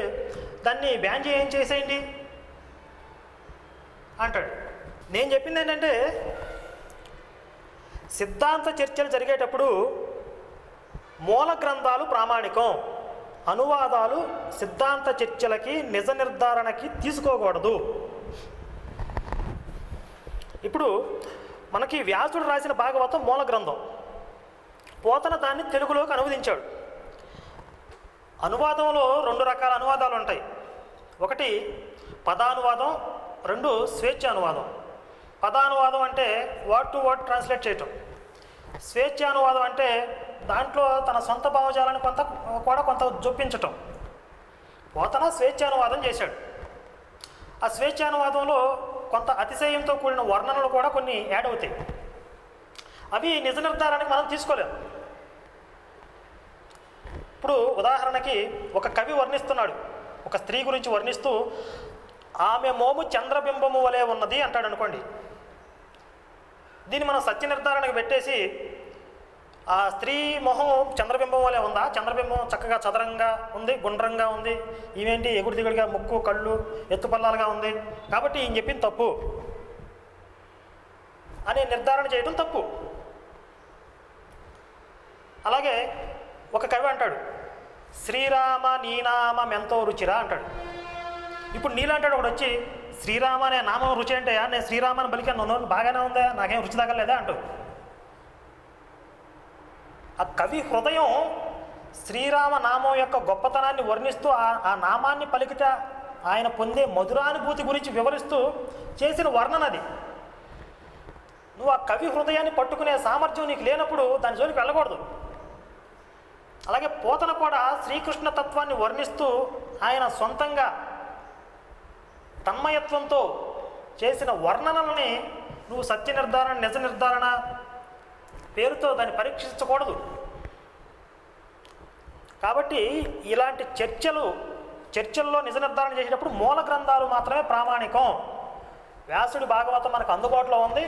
Speaker 1: దాన్ని బ్యాన్ చేసేయండి అంటాడు. నేను చెప్పింది ఏంటంటే, సిద్ధాంత చర్చలు జరిగేటప్పుడు మూల గ్రంథాలు ప్రామాణికం, అనువాదాలు సిద్ధాంత చర్చలకి నిజ నిర్ధారణకి తీసుకోకూడదు. ఇప్పుడు మనకి వ్యాసుడు రాసిన భాగవతం మూల గ్రంథం, పోతన దాన్ని తెలుగులోకి అనువదించాడు. అనువాదంలో 2 రకాల అనువాదాలు ఉంటాయి. ఒకటి పదానువాదం, రెండు స్వేచ్ఛ అనువాదం. పదానువాదం అంటే వర్డ్ టు వర్డ్ ట్రాన్స్లేట్ చేయటం. స్వేచ్ఛ అనువాదం అంటే దాంట్లో తన సొంత భావజాలను కొంత జొప్పించటం. పోతన స్వేచ్ఛానువాదం చేశాడు. ఆ స్వేచ్ఛానువాదంలో కొంత అతిశయంతో కూడిన వర్ణనలు కూడా కొన్ని యాడ్ అవుతాయి. అవి నిజ నిర్ధారణకి మనం తీసుకోలేము. ఇప్పుడు ఉదాహరణకి ఒక కవి వర్ణిస్తున్నాడు, ఒక స్త్రీ గురించి వర్ణిస్తూ ఆమె మోము చంద్రబింబము వలె ఉన్నది అంటాడు అనుకోండి. దీన్ని మనం సత్య నిర్ధారణకు పెట్టేసి ఆ స్త్రీ మొహం చంద్రబింబం వలె ఉందా, చంద్రబింబం చక్కగా చదరంగా ఉంది, గుండ్రంగా ఉంది, ఇవేంటి ఎగుడు దిగుడుగా ముక్కు కళ్ళు ఎత్తుపల్లాలుగా ఉంది కాబట్టి ఈయన చెప్పింది తప్పు అనే నిర్ధారణ చేయడం తప్పు. అలాగే ఒక కవి అంటాడు, శ్రీరామ నీనామం ఎంతో రుచిరా అంటాడు. ఇప్పుడు నీలాంటాడు ఒకడు వచ్చి, శ్రీరామ అనే నామం రుచి అంటే నేను శ్రీరామని బలికాను, నన్ను బాగానే ఉందా, నాకేం రుచి తగలేదా అంటాడు. ఆ కవి హృదయం శ్రీరామ నామం యొక్క గొప్పతనాన్ని వర్ణిస్తూ ఆ నామాన్ని పలికితే ఆయన పొందే మధురానుభూతి గురించి వివరిస్తూ చేసిన వర్ణనది. నువ్వు ఆ కవి హృదయాన్ని పట్టుకునే సామర్థ్యం నీకు లేనప్పుడు దాని జోలికి వెళ్ళకూడదు. అలాగే పోతన కూడా శ్రీకృష్ణ తత్వాన్ని వర్ణిస్తూ ఆయన సొంతంగా తన్మయత్వంతో చేసిన వర్ణనల్ని నువ్వు సత్య నిర్ధారణ నిజ నిర్ధారణ పేరుతో దాన్ని పరీక్షించకూడదు. కాబట్టి ఇలాంటి చర్చల్లో నిజ నిర్ధారణ చేసేటప్పుడు మూల గ్రంథాలు మాత్రమే ప్రామాణికం. వ్యాసుడి భాగవతం మనకు అందుబాటులో ఉంది,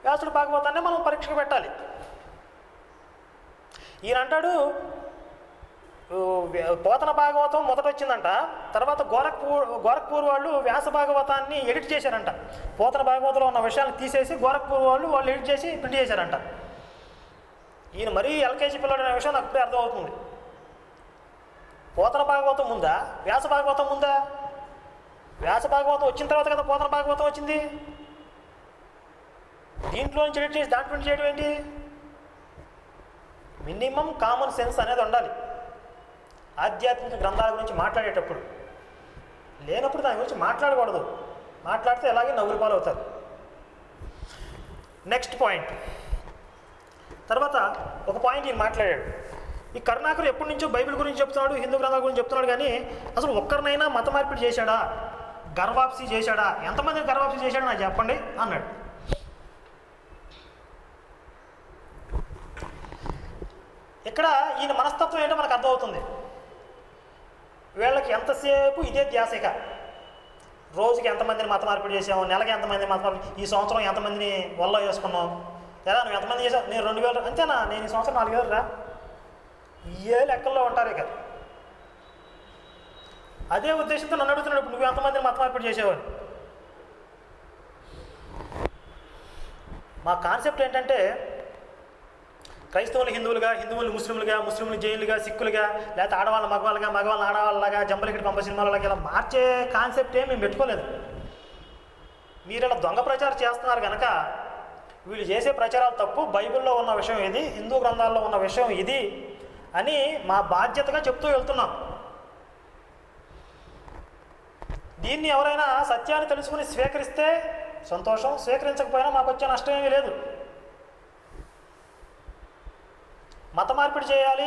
Speaker 1: వ్యాసుడి భాగవతాన్ని మనం పరీక్షకు పెట్టాలి. ఈయన అంటాడు పోతన భాగవతం మొదట వచ్చిందంట, తర్వాత గోరఖ్పూర్ వాళ్ళు వ్యాస భాగవతాన్ని ఎడిట్ చేశారంట. పోతన భాగవతంలో ఉన్న విషయాన్ని తీసేసి గోరఖ్పూర్ వాళ్ళు ఎడిట్ చేసి ప్రింట్ చేశారంట. ఈయన మరీ ఎల్కేజీ పిల్లడు అనే విషయం నాకు ఇప్పుడే అర్థమవుతుంది. పోతన భాగవతం ముందా, వ్యాస భాగవతం ముందా? వ్యాస భాగవతం వచ్చిన తర్వాత కదా పోతన భాగవతం వచ్చింది. దీంట్లో నుంచి ఎడిట్ చేసి దాంట్లో ప్రింట్ చేయడం ఏంటి? మినిమం కామన్ సెన్స్ అనేది ఉండాలి ఆధ్యాత్మిక గ్రంథాల గురించి మాట్లాడేటప్పుడు. లేనప్పుడు దాని గురించి మాట్లాడకూడదు. మాట్లాడితే ఎలాగే నవ్వుల పాలు అవుతారు. నెక్స్ట్ పాయింట్ తర్వాత ఒక పాయింట్ ఈయన మాట్లాడాడు. ఈ కరుణాకర్ ఎప్పటి నుంచో బైబిల్ గురించి చెప్తున్నాడు, హిందూ గ్రంథాల గురించి చెప్తున్నాడు, కానీ అసలు ఒక్కరినైనా మత మార్పిడి చేశాడా, గర్వాప్సి చేశాడా, ఎంతమంది గర్వాప్సి చేశాడో నాకు చెప్పండి అన్నాడు. ఇక్కడ ఈయన మనస్తత్వం ఏంటో మనకు అర్థమవుతుంది. వీళ్ళకి ఎంతసేపు ఇదే ధ్యాసిక. రోజుకి ఎంతమందిని మత మార్పిడి చేసాము, నెలకి ఎంతమంది మత మార్పిడి, ఈ సంవత్సరం ఎంతమందిని వల్ల వేసుకున్నాం, లేదా నువ్వు ఎంతమంది చేసావు, నేను 2000 అంతేనా, నేను ఈ సంవత్సరం 4000 రా, ఏ లెక్కల్లో ఉంటారు ఇక. అదే ఉద్దేశంతో నన్ను అడుగుతున్నాడు, ఇప్పుడు నువ్వు ఎంతమందిని మత మార్పిడి చేసేవాడు. మా కాన్సెప్ట్ ఏంటంటే క్రైస్తవులు హిందువులుగా, హిందువులు ముస్లింలుగా, ముస్లింలు జైన్లుగా, సిక్కులుగా, లేకపోతే ఆడవాళ్ళ మగవాళ్ళుగా, మగవాళ్ళని ఆడవాళ్ళలాగా, జంబలికిటి పంప సినిమాలలాగా ఇలా మార్చే కాన్సెప్ట్ ఏం మేము పెట్టుకోలేదు. మీరు ఇలా దొంగ ప్రచారం చేస్తున్నారు కనుక వీళ్ళు చేసే ప్రచారాలు తప్పు, బైబిల్లో ఉన్న విషయం ఇది, హిందూ గ్రంథాల్లో ఉన్న విషయం ఇది అని మా బాధ్యతగా చెప్తూ వెళ్తున్నాం. దీన్ని ఎవరైనా సత్యాన్ని తెలుసుకుని స్వీకరిస్తే సంతోషం, స్వీకరించకపోయినా మాకు వచ్చే నష్టం ఏమీ లేదు. మత మార్పిడి చేయాలి,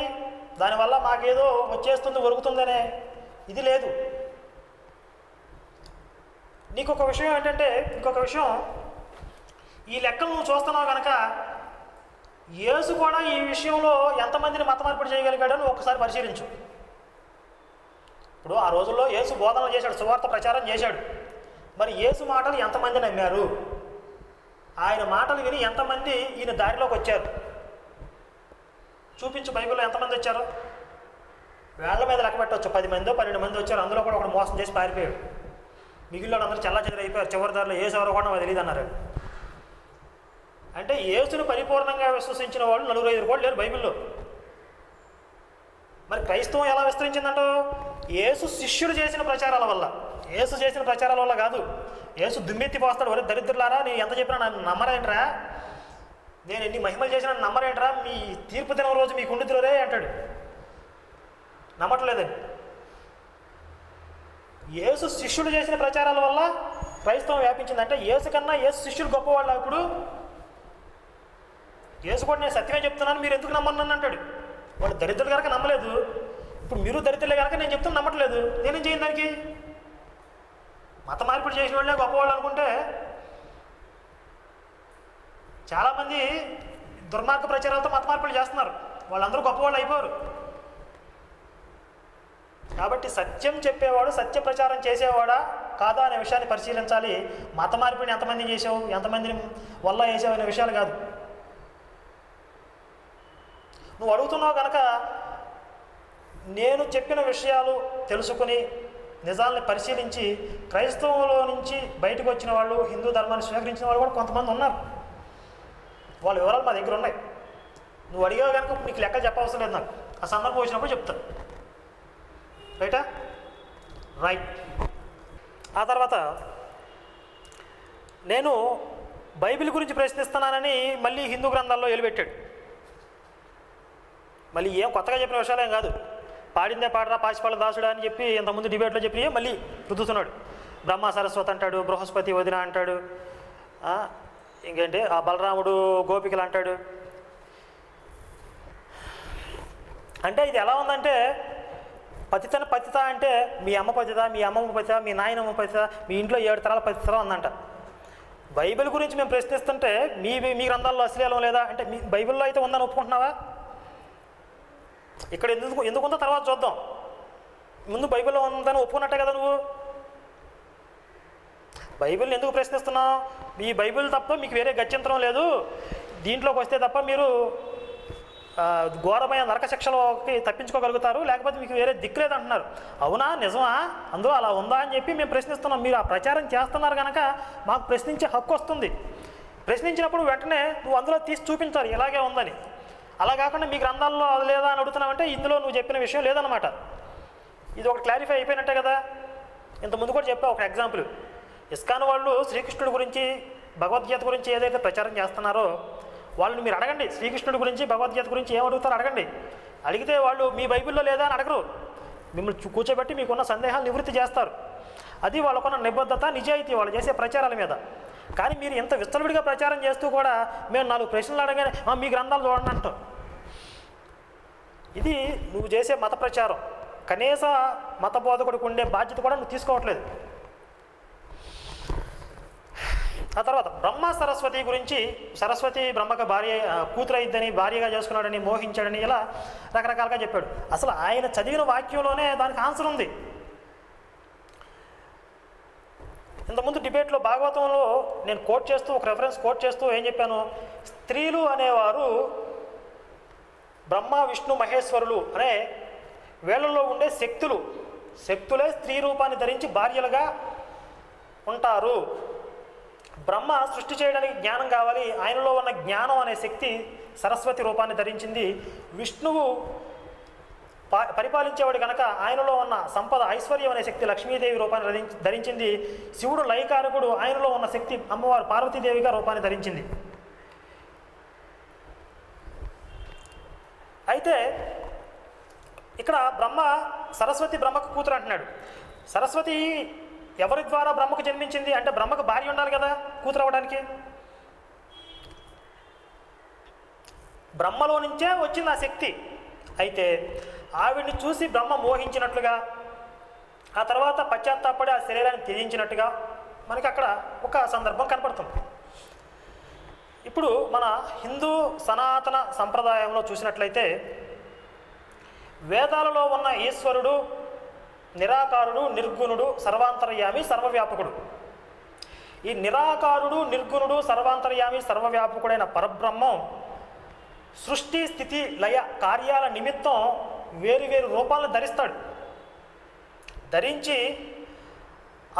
Speaker 1: దానివల్ల మాకేదో వచ్చేస్తుంది ఒరుగుతుందనే ఇది లేదు. నీకొక విషయం ఏంటంటే, ఇంకొక విషయం, ఈ లెక్కలు నువ్వు చూస్తున్నావు కనుక యేసు కూడా ఈ విషయంలో ఎంతమందిని మత మార్పిడి చేయగలిగాడని ఒకసారి పరిశీలించు. ఇప్పుడు ఆ రోజుల్లో యేసు బోధనలు చేశాడు, సువార్త ప్రచారం చేశాడు. మరి యేసు మాటలు ఎంతమంది నమ్మారు, ఆయన మాటలు విని ఎంతమంది ఈయన దారిలోకి వచ్చారు చూపించు. బైబిల్లో ఎంతమంది వచ్చారు? వేళ్ల మీద లెక్క పెట్టవచ్చు. 10 మందో 12 మంది వచ్చారు. అందులో కూడా ఒకడు మోసం చేసి పారిపోయాడు. మిగిలిన అందరూ చల్లాచెదరు అయిపోయారు. చివరి దారిలో యేసు ఎవరో కూడా నాకు తెలియదు అన్నారు. అంటే యేసును పరిపూర్ణంగా విశ్వసించిన వాళ్ళు 4-5 కూడా లేరు బైబిల్లో. మరి క్రైస్తవం ఎలా విస్తరించిందంటో యేసు శిష్యుడు చేసిన ప్రచారాల వల్ల, యేసు చేసిన ప్రచారాల వల్ల కాదు. యేసు దుమ్మెత్తి పోస్తాడు, వరే దరిద్రులారా, నీ ఎంత చెప్పినా నన్ను నమ్మరేంట్రా, నేను ఎన్ని మహిమలు చేసినా నమ్మరేంట్రా, మీ తీర్పు దినం రోజు మీకు ఉండిద్రోరే అంటాడు. నమ్మట్లేదని. యేసు శిష్యుడు చేసిన ప్రచారాల వల్ల క్రైస్తవం వ్యాపించింది. అంటే యేసు కన్నా యేసు శిష్యులు గొప్పవాళ్ళు. ఇప్పుడు యేసు కూడా నేను సత్యమే చెప్తున్నాను, మీరు ఎందుకు నమ్మన్నాను అంటాడు. వాళ్ళు దరిద్రులు కనుక నమ్మలేదు. ఇప్పుడు మీరు దరిద్రులే కనుక నేను చెప్తున్నా నమ్మట్లేదు, నేనేం చేయను దానికి? మత మార్పిడి చేసిన వాళ్ళే గొప్పవాళ్ళు అనుకుంటే, చాలామంది దుర్మార్గ ప్రచారాలతో మత మార్పిడి చేస్తున్నారు, వాళ్ళందరూ గొప్పవాళ్ళు అయిపోరు. కాబట్టి సత్యం చెప్పేవాడు సత్య ప్రచారం చేసేవాడా కాదా అనే విషయాన్ని పరిశీలించాలి. మత మార్పిడిని ఎంతమంది చేసావు, ఎంతమందిని వల్ల వేసావు అనే విషయాలు కాదు. నువ్వు అడుగుతున్నావు కనుక నేను చెప్పిన విషయాలు తెలుసుకుని నిజాలని పరిశీలించి క్రైస్తవంలో నుంచి బయటకు వచ్చిన వాళ్ళు, హిందూ ధర్మాన్ని స్వీకరించిన వాళ్ళు కూడా కొంతమంది ఉన్నారు. వాళ్ళ వివరాలు మా దగ్గర ఉన్నాయి. నువ్వు అడిగావు కనుక నీకు లెక్క చెప్పవసరం లేదు, నాకు ఆ సందర్భం వచ్చినప్పుడు చెప్తాను. రైటా? రైట్. ఆ తర్వాత నేను బైబిల్ గురించి ప్రశ్నిస్తున్నానని మళ్ళీ హిందూ గ్రంథాల్లో ఎలిపెట్టాడు. మళ్ళీ ఏం కొత్తగా చెప్పిన విషయాలేం కాదు. పాడిందే పాడరా పాచిపాళ్ళ దాసుడా అని చెప్పి ఇంతకుముందు డిబేట్లో చెప్పి మళ్ళీ రుద్దుతున్నాడు. బ్రహ్మ సరస్వతి అంటాడు, బృహస్పతి వదిన అంటాడు, ఇంకేంటి ఆ బలరాముడు గోపికలు అంటాడు. అంటే ఇది ఎలా ఉందంటే, పతిత అంటే మీ అమ్మ పతిత, మీ అమ్మమ్మ పతిత, మీ నాయనమ్మ పతిత, మీ ఇంట్లో 7 తరాల పతితరం ఉందంట. బైబిల్ గురించి మేము ప్రశ్నిస్తుంటే మీ గ్రంథాల్లో అశ్లీలం లేదా అంటే, మీ బైబిల్లో అయితే ఉందని ఒప్పుకుంటున్నావా? ఇక్కడ ఎందుకుందో తర్వాత చూద్దాం. ముందు బైబిల్లో ఉందని ఒప్పుకున్నట్టే కదా నువ్వు. బైబిల్ని ఎందుకు ప్రశ్నిస్తున్నావు? ఈ బైబిల్ తప్ప మీకు వేరే గత్యంతరం లేదు, దీంట్లోకి వస్తే తప్ప మీరు ఘోరమైన నరక శిక్షలోకి తప్పించుకోగలుగుతారు, లేకపోతే మీకు వేరే దిక్కు లేదంటున్నారు. అవునా, నిజమా, అందులో అలా ఉందా అని చెప్పి మేము ప్రశ్నిస్తున్నాం. మీరు ఆ ప్రచారం చేస్తున్నారు కనుక మాకు ప్రశ్నించే హక్కు వస్తుంది. ప్రశ్నించినప్పుడు వెంటనే నువ్వు అందులో తీసి చూపించాలి ఇలాగే ఉందని. అలా కాకుండా మీ గ్రంథాల్లో అది లేదా అని అడుగుతున్నావంటే ఇందులో నువ్వు చెప్పిన విషయం లేదన్నమాట. ఇది ఒకటి క్లారిఫై అయిపోయినట్టే కదా. ఇంతకుముందు కూడా చెప్పా ఒక ఎగ్జాంపుల్. ఇస్కాన్ వాళ్ళు శ్రీకృష్ణుడి గురించి భగవద్గీత గురించి ఏదైతే ప్రచారం చేస్తున్నారో వాళ్ళని మీరు అడగండి, శ్రీకృష్ణుడి గురించి భగవద్గీత గురించి ఏం అడుగుతారో అడగండి. అడిగితే వాళ్ళు మీ బైబిల్లో లేదా అని అడగరు, మిమ్మల్ని కూర్చోబెట్టి మీకున్న సందేహాలు నివృత్తి చేస్తారు. అది వాళ్ళకున్న నిబద్ధత, నిజాయితీ వాళ్ళు చేసే ప్రచారాల మీద. కానీ మీరు ఇంత విస్తృతంగా ప్రచారం చేస్తూ కూడా మేము 4 ప్రశ్నలు అడగానే మీ గ్రంథాలు చూడండి అంటాం. ఇది నువ్వు చేసే మత ప్రచారం. కనీస మత బోధకుడికి ఉండే బాధ్యత కూడా నువ్వు తీసుకోవట్లేదు. ఆ తర్వాత బ్రహ్మ సరస్వతి గురించి, సరస్వతి బ్రహ్మకు కూతురు అయిద్దని, భార్యగా చేసుకున్నాడని, మోహించాడని, ఇలా రకరకాలుగా చెప్పాడు. అసలు ఆయన చదివిన వాక్యంలోనే దానికి ఆన్సర్ ఉంది. ఇంతకుముందు డిబేట్లో భాగవతంలో నేను ఒక రెఫరెన్స్ కోట్ చేస్తూ ఏం చెప్పాను, స్త్రీలు అనేవారు బ్రహ్మ విష్ణు మహేశ్వరులు అనే వేళల్లో ఉండే శక్తులే స్త్రీ రూపాన్ని ధరించి భార్యలుగా ఉంటారు. బ్రహ్మ సృష్టి చేయడానికి జ్ఞానం కావాలి, ఆయనలో ఉన్న జ్ఞానం అనే శక్తి సరస్వతి రూపాన్ని ధరించింది. విష్ణువు పరిపాలించేవాడు కనుక ఆయనలో ఉన్న సంపద ఐశ్వర్యం అనే శక్తి లక్ష్మీదేవి రూపాన్ని ధరించింది. శివుడు లయకారకుడు, ఆయనలో ఉన్న శక్తి అమ్మవారు పార్వతీదేవిగా రూపాన్ని ధరించింది. అయితే ఇక్కడ సరస్వతి బ్రహ్మకు కూతురు అంటున్నాడు. సరస్వతి ఎవరి ద్వారా బ్రహ్మకు జన్మించింది అంటే బ్రహ్మకు భార్య ఉండాలి కదా కూతురు అవ్వడానికి. బ్రహ్మలో నుంచే వచ్చింది ఆ శక్తి. అయితే ఆవిడ్ని చూసి బ్రహ్మ మోహించినట్లుగా, ఆ తర్వాత పశ్చాత్తాపడి ఆ శరీరాన్ని త్యజించినట్టుగా మనకి అక్కడ ఒక సందర్భం కనపడుతుంది. ఇప్పుడు మన హిందూ సనాతన సంప్రదాయంలో చూసినట్లయితే వేదాలలో ఉన్న ఈశ్వరుడు నిరాకారుడు, నిర్గుణుడు, సర్వాంతర్యామి, సర్వవ్యాపకుడు. ఈ నిరాకారుడు, నిర్గుణుడు, సర్వాంతర్యామి, సర్వవ్యాపకుడైన పరబ్రహ్మం సృష్టి స్థితి లయ కార్యాల నిమిత్తం వేరు రూపాలను ధరిస్తాడు. ధరించి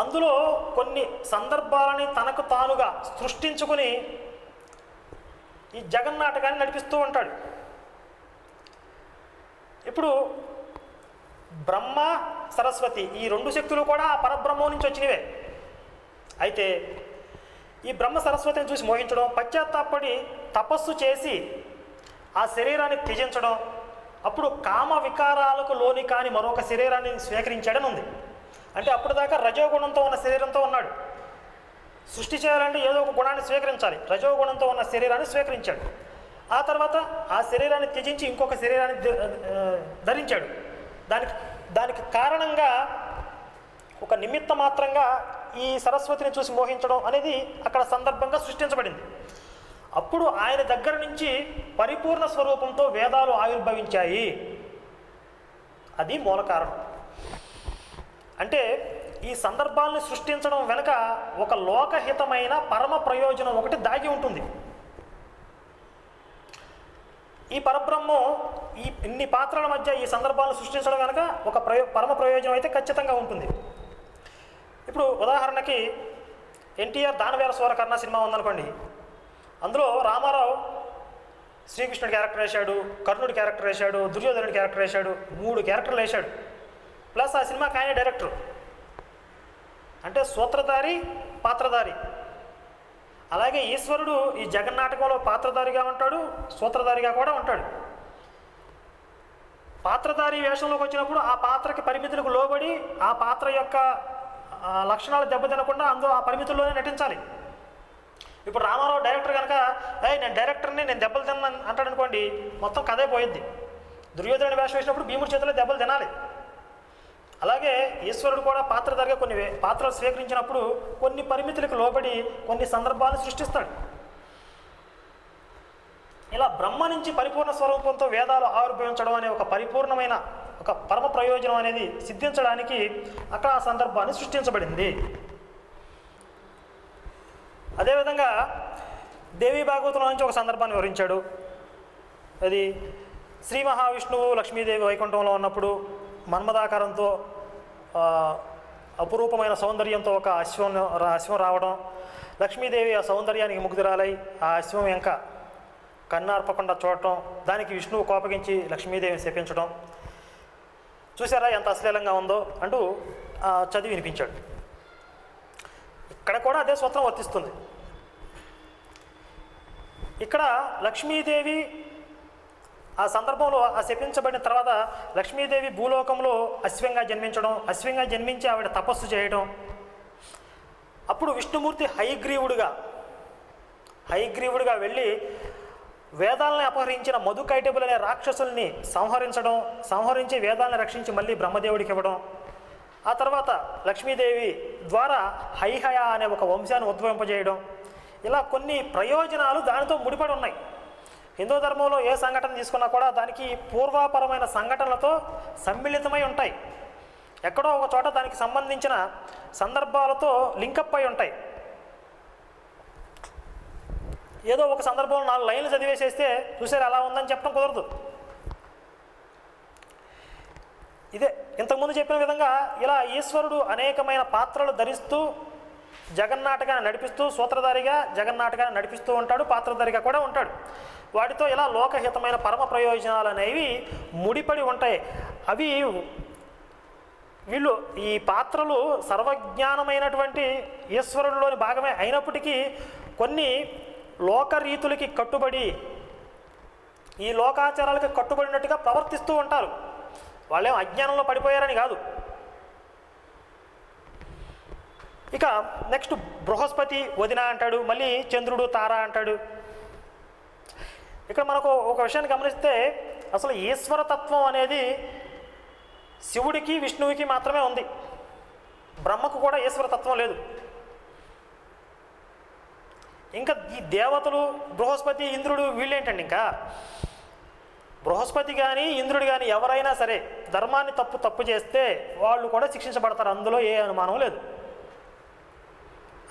Speaker 1: అందులో కొన్ని సందర్భాలని తనకు తానుగా సృష్టించుకుని ఈ జగన్నాటకాన్ని నడిపిస్తూ ఉంటాడు. ఇప్పుడు బ్రహ్మ సరస్వతి ఈ 2 శక్తులు కూడా ఆ పరబ్రహ్మం నుంచి వచ్చినవే. అయితే ఈ బ్రహ్మ సరస్వతిని చూసి మోహించడం, పశ్చాత్తాపడి తపస్సు చేసి ఆ శరీరాన్ని త్యజించడం, అప్పుడు కామ వికారాలకు లోని కాని మరొక శరీరాన్ని స్వీకరించాడని ఉంది. అంటే అప్పుడు దాకా రజోగుణంతో ఉన్న శరీరంతో ఉన్నాడు. సృష్టి చేయాలంటే ఏదో ఒక గుణాన్ని స్వీకరించాలి. రజోగుణంతో ఉన్న శరీరాన్ని స్వీకరించాడు. ఆ తర్వాత ఆ శరీరాన్ని త్యజించి ఇంకొక శరీరాన్ని ధరించాడు. దానికి కారణంగా ఒక నిమిత్త మాత్రంగా ఈ సరస్వతిని చూసి మోహించడం అనేది అక్కడ సందర్భంగా సృష్టించబడింది. అప్పుడు ఆయన దగ్గర నుంచి పరిపూర్ణ స్వరూపంతో వేదాలు ఆవిర్భవించాయి. అది మూల కారణం. అంటే ఈ సందర్భాలను సృష్టించడం వెనుక ఒక లోకహితమైన పరమ ప్రయోజనం ఒకటి దాగి ఉంటుంది. ఈ పరబ్రహ్మం ఇన్ని పాత్రల మధ్య ఈ సందర్భాలను సృష్టించడం వెనుక ఒక పరమ ప్రయోజనం అయితే ఖచ్చితంగా ఉంటుంది. ఇప్పుడు ఉదాహరణకి ఎన్టీఆర్ దానవేల సూరకర్ణ సినిమా ఉందనుకోండి. అందులో రామారావు శ్రీకృష్ణుడి క్యారెక్టర్ వేశాడు, కర్ణుడి క్యారెక్టర్ వేశాడు, దుర్యోధనుడి క్యారెక్టర్ వేశాడు, 3 క్యారెక్టర్లు వేశాడు. ప్లస్ ఆ సినిమాకి ఆయనే డైరెక్టర్. అంటే సూత్రధారి, పాత్రధారి. అలాగే ఈశ్వరుడు ఈ జగన్నాటకంలో పాత్రధారిగా ఉంటాడు, సూత్రధారిగా కూడా ఉంటాడు. పాత్రధారి వేషంలోకి వచ్చినప్పుడు ఆ పాత్రకి పరిమితులకు లోబడి ఆ పాత్ర యొక్క లక్షణాలు దెబ్బతినకుండా అందులో ఆ పరిమితుల్లోనే నటించాలి. ఇప్పుడు రామారావు డైరెక్టర్ కనుక నేను డైరెక్టర్ని, నేను దెబ్బలు తిన్నాను అంటాడు అనుకోండి, మొత్తం కథే పోయిద్ది. దుర్యోధనుడి వేషం వేసినప్పుడు భీముడి చేతిలో దెబ్బలు తినాలి. అలాగే ఈశ్వరుడు కూడా పాత్రధారిగా కొన్ని పాత్రలు స్వీకరించినప్పుడు కొన్ని పరిమితులకు లోబడి కొన్ని సందర్భాలు సృష్టిస్తాడు. ఇలా బ్రహ్మ నుంచి పరిపూర్ణ స్వరూపంతో వేదాలు ఆవిర్భవించడం అనే ఒక పరిపూర్ణమైన ఒక పరమ ప్రయోజనం అనేది సిద్ధించడానికి అక్కడ ఆ సందర్భాన్ని సృష్టించబడింది. అదేవిధంగా దేవీ భాగవతంలో నుంచి ఒక సందర్భాన్ని వివరించాడు. అది శ్రీ మహావిష్ణువు లక్ష్మీదేవి వైకుంఠంలో ఉన్నప్పుడు మన్మదాకారంతో అపురూపమైన సౌందర్యంతో ఒక అశ్వం రావడం, లక్ష్మీదేవి ఆ సౌందర్యానికి ముగ్ధురాలై ఆ అశ్వం వెంక కన్నార్పకుండా చూడటం, దానికి విష్ణువు కోపగించి లక్ష్మీదేవిని శపించడం. చూసారా ఎంత అశ్లీలంగా ఉందో అంటూ చదివి వినిపించాడు. ఇక్కడ కూడా అదే సూత్రం వర్తిస్తుంది. ఇక్కడ లక్ష్మీదేవి ఆ సందర్భంలో ఆ శపించబడిన తర్వాత లక్ష్మీదేవి భూలోకంలో అశ్వంగా జన్మించడం, అశ్వంగా జన్మించి ఆవిడ తపస్సు చేయడం. అప్పుడు విష్ణుమూర్తి హయగ్రీవుడిగా వెళ్ళి వేదాలని అపహరించిన మధుకైటబులు అనే రాక్షసుల్ని సంహరించి వేదాలను రక్షించి మళ్ళీ బ్రహ్మదేవుడికి ఇవ్వడం. ఆ తర్వాత లక్ష్మీదేవి ద్వారా హైహయ అనే ఒక వంశాన్ని ఉద్భవింపజేయడం. ఇలా కొన్ని ప్రయోజనాలు దానితో ముడిపడి ఉన్నాయి. హిందూ ధర్మంలో ఏ సంఘటన తీసుకున్నా కూడా దానికి పూర్వాపరమైన సంఘటనలతో సమ్మిళితమై ఉంటాయి. ఎక్కడో ఒక చోట దానికి సంబంధించిన సందర్భాలతో లింకప్ అయి ఉంటాయి. ఏదో ఒక సందర్భంలో 4 లైన్లు చదివేసేస్తే చూసారు అలా ఉందని చెప్పడం కుదరదు. ఇదే ఇంతకుముందు చెప్పిన విధంగా ఇలా ఈశ్వరుడు అనేకమైన పాత్రలు ధరిస్తూ జగన్నాటకాన్ని నడిపిస్తూ సూత్రధారిగా జగన్నాటకాన్ని నడిపిస్తూ ఉంటాడు, పాత్రధారిగా కూడా ఉంటాడు. వాటితో ఇలా లోకహితమైన పరమ ప్రయోజనాలు అనేవి ముడిపడి ఉంటాయి. అవి వీళ్ళు ఈ పాత్రలు సర్వజ్ఞానమైనటువంటి ఈశ్వరుడిలోని భాగమే అయినప్పటికీ కొన్ని లోకరీతులకి కట్టుబడి ఈ లోకాచారాలకి కట్టుబడినట్టుగా ప్రవర్తిస్తూ ఉంటారు. వాళ్ళేం అజ్ఞానంలో పడిపోయారని కాదు. ఇక నెక్స్ట్ బృహస్పతి వదిన అంటాడు, మళ్ళీ చంద్రుడు తార అంటాడు. ఇక్కడ మనకు ఒక విషయాన్ని గమనిస్తే అసలు ఈశ్వరతత్వం అనేది శివుడికి విష్ణువుకి మాత్రమే ఉంది. బ్రహ్మకు కూడా ఈశ్వరతత్వం లేదు. ఇంకా ఈ దేవతలు బృహస్పతి ఇంద్రుడు వీళ్ళేంటండి, ఇంకా బృహస్పతి కానీ ఇంద్రుడు కానీ ఎవరైనా సరే ధర్మాన్ని తప్పు చేస్తే వాళ్ళు కూడా శిక్షించబడతారు, అందులో ఏ అనుమానం లేదు.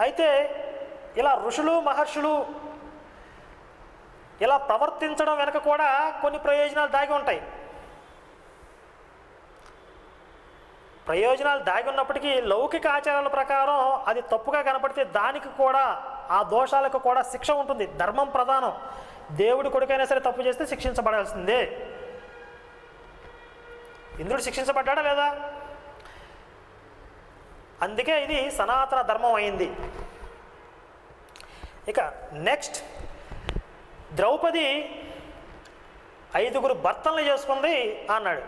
Speaker 1: అయితే ఇలా ఋషులు మహర్షులు ఇలా ప్రవర్తించడం వెనక కూడా కొన్ని ప్రయోజనాలు దాగి ఉంటాయి. ప్రయోజనాలు దాగి ఉన్నప్పటికీ లౌకిక ఆచారాల ప్రకారం అది తప్పుగా కనపడితే దానికి కూడా ఆ దోషాలకు కూడా శిక్ష ఉంటుంది. ధర్మం ప్రధానం. దేవుడి కొడుకైనా సరే తప్పు చేస్తే శిక్షించబడాల్సిందే. ఇంద్రుడు శిక్షించబడ్డా లేదా? అందుకే ఇది సనాతన ధర్మం అయింది. ఇక నెక్స్ట్, ద్రౌపది 5 భర్తల్ని చేసుకుంది అన్నాడు.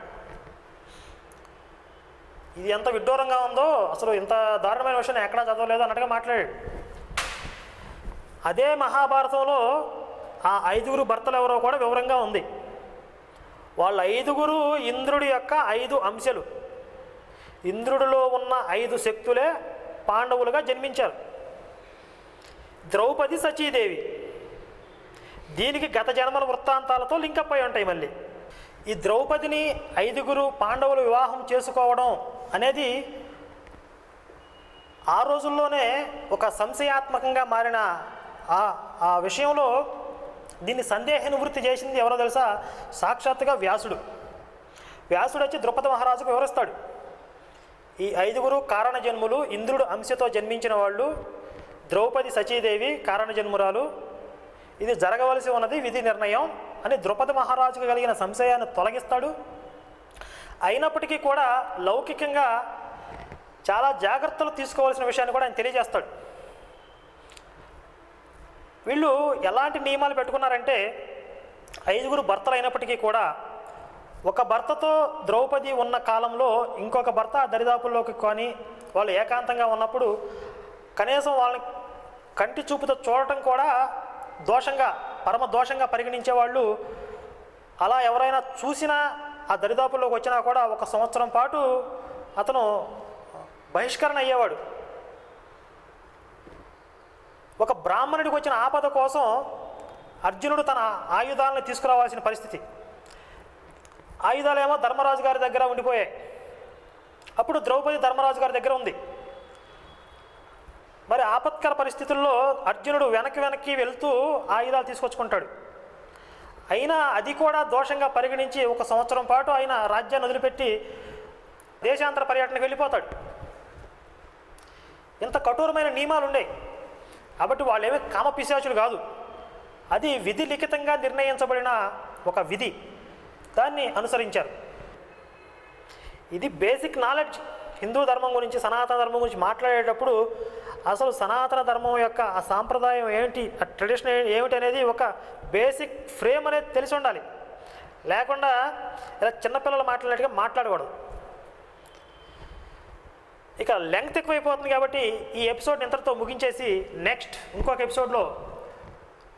Speaker 1: ఇది ఎంత విడ్డూరంగా ఉందో, అసలు ఇంత దారుణమైన విషయం ఎక్కడా చదవలేదు అన్నట్టుగా మాట్లాడాడు. అదే మహాభారతంలో ఆ 5 భర్తలు ఎవరో కూడా వివరంగా ఉంది. వాళ్ళ 5 ఇంద్రుడి యొక్క 5 అంశాలు. ఇంద్రుడిలో ఉన్న 5 శక్తులే పాండవులుగా జన్మించారు. ద్రౌపది సచీదేవి. దీనికి గత జన్మల వృత్తాంతాలతో లింకప్ అయి ఉంటాయి. మళ్ళీ ఈ ద్రౌపదిని 5 పాండవులు వివాహం చేసుకోవడం అనేది ఆ రోజుల్లోనే ఒక సంశయాత్మకంగా మారిన ఆ విషయంలో దీన్ని సందేహ నివృత్తి చేసింది ఎవరో తెలుసా? సాక్షాత్తుగా వ్యాసుడు. వ్యాసుడు వచ్చి ద్రుపద మహారాజుకు వివరిస్తాడు. ఈ 5 కారణజన్ములు, ఇంద్రుడు అంశతో జన్మించిన వాళ్ళు, ద్రౌపది సచీదేవి కారణజన్మురాలు, ఇది జరగవలసి ఉన్నది విధి నిర్ణయం అని ద్రుపద మహారాజుకు కలిగిన సంశయాన్ని తొలగిస్తాడు. అయినప్పటికీ కూడా లౌకికంగా చాలా జాగ్రత్తలు తీసుకోవాల్సిన విషయాన్ని కూడా ఆయన తెలియజేస్తాడు. వీళ్ళు ఎలాంటి నియమాలు పెట్టుకున్నారంటే 5 భర్తలు అయినప్పటికీ కూడా ఒక భర్తతో ద్రౌపది ఉన్న కాలంలో ఇంకొక భర్త దరిదాపుల్లోకి కానీ వాళ్ళు ఏకాంతంగా ఉన్నప్పుడు కనీసం వాళ్ళని కంటి చూపుతో చూడటం కూడా దోషంగా, పరమ దోషంగా పరిగణించేవాళ్ళు. అలా ఎవరైనా చూసినా ఆ దరిదాపుల్లోకి వచ్చినా కూడా 1 సంవత్సరం పాటు అతను బహిష్కరణ అయ్యేవాడు. ఒక బ్రాహ్మణుడికి వచ్చిన ఆపద కోసం అర్జునుడు తన ఆయుధాలను తీసుకురావాల్సిన పరిస్థితి. ఆయుధాలేమో ధర్మరాజు గారి దగ్గర ఉండిపోయాయి. అప్పుడు ద్రౌపది ధర్మరాజు గారి దగ్గర ఉంది. మరి ఆపత్కర పరిస్థితుల్లో అర్జునుడు వెనక్కి వెళ్తూ ఆయుధాలు తీసుకొచ్చుకుంటాడు. అయినా అది కూడా దోషంగా పరిగణించి 1 సంవత్సరం పాటు ఆయన రాజ్యాన్ని వదిలిపెట్టి దేశాంతర పర్యటనకు వెళ్ళిపోతాడు. ఇంత కఠోరమైన నియమాలు ఉండేవి. కాబట్టి వాళ్ళేమీ కామపిశాచులు కాదు. అది విధి లిఖితంగా నిర్ణయించబడిన ఒక విధి. దాన్ని అనుసరించారు. ఇది బేసిక్ నాలెడ్జ్. హిందూ ధర్మం గురించి, సనాతన ధర్మం గురించి మాట్లాడేటప్పుడు అసలు సనాతన ధర్మం యొక్క ఆ సాంప్రదాయం ఏంటి, ఆ ట్రెడిషన్ ఏమిటి అనేది ఒక బేసిక్ ఫ్రేమ్ అనేది తెలిసి ఉండాలి. లేకుండా ఇలా చిన్నపిల్లలు మాట్లాడినట్టుగా మాట్లాడకూడదు. ఇక లెంగ్త్ ఎక్కువైపోతుంది కాబట్టి ఈ ఎపిసోడ్ని ఇంతటితో ముగించేసి నెక్స్ట్ ఇంకొక ఎపిసోడ్లో,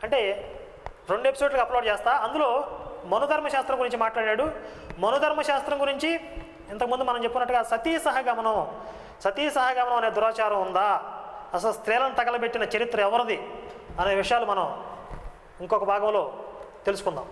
Speaker 1: అంటే 2 ఎపిసోడ్లకు అప్లోడ్ చేస్తా. అందులో మనుధర్మశాస్త్రం గురించి మాట్లాడాడు. మనుధర్మశాస్త్రం గురించి ఇంతకుముందు మనం చెప్పుకున్నట్టుగా సతీ సహగమనం అనే దురాచారం ఉందా, అసలు స్త్రీలను తగలబెట్టిన చరిత్ర ఎవరిది అనే విషయాలు మనం ఇంకొక భాగంలో తెలుసుకుందాం.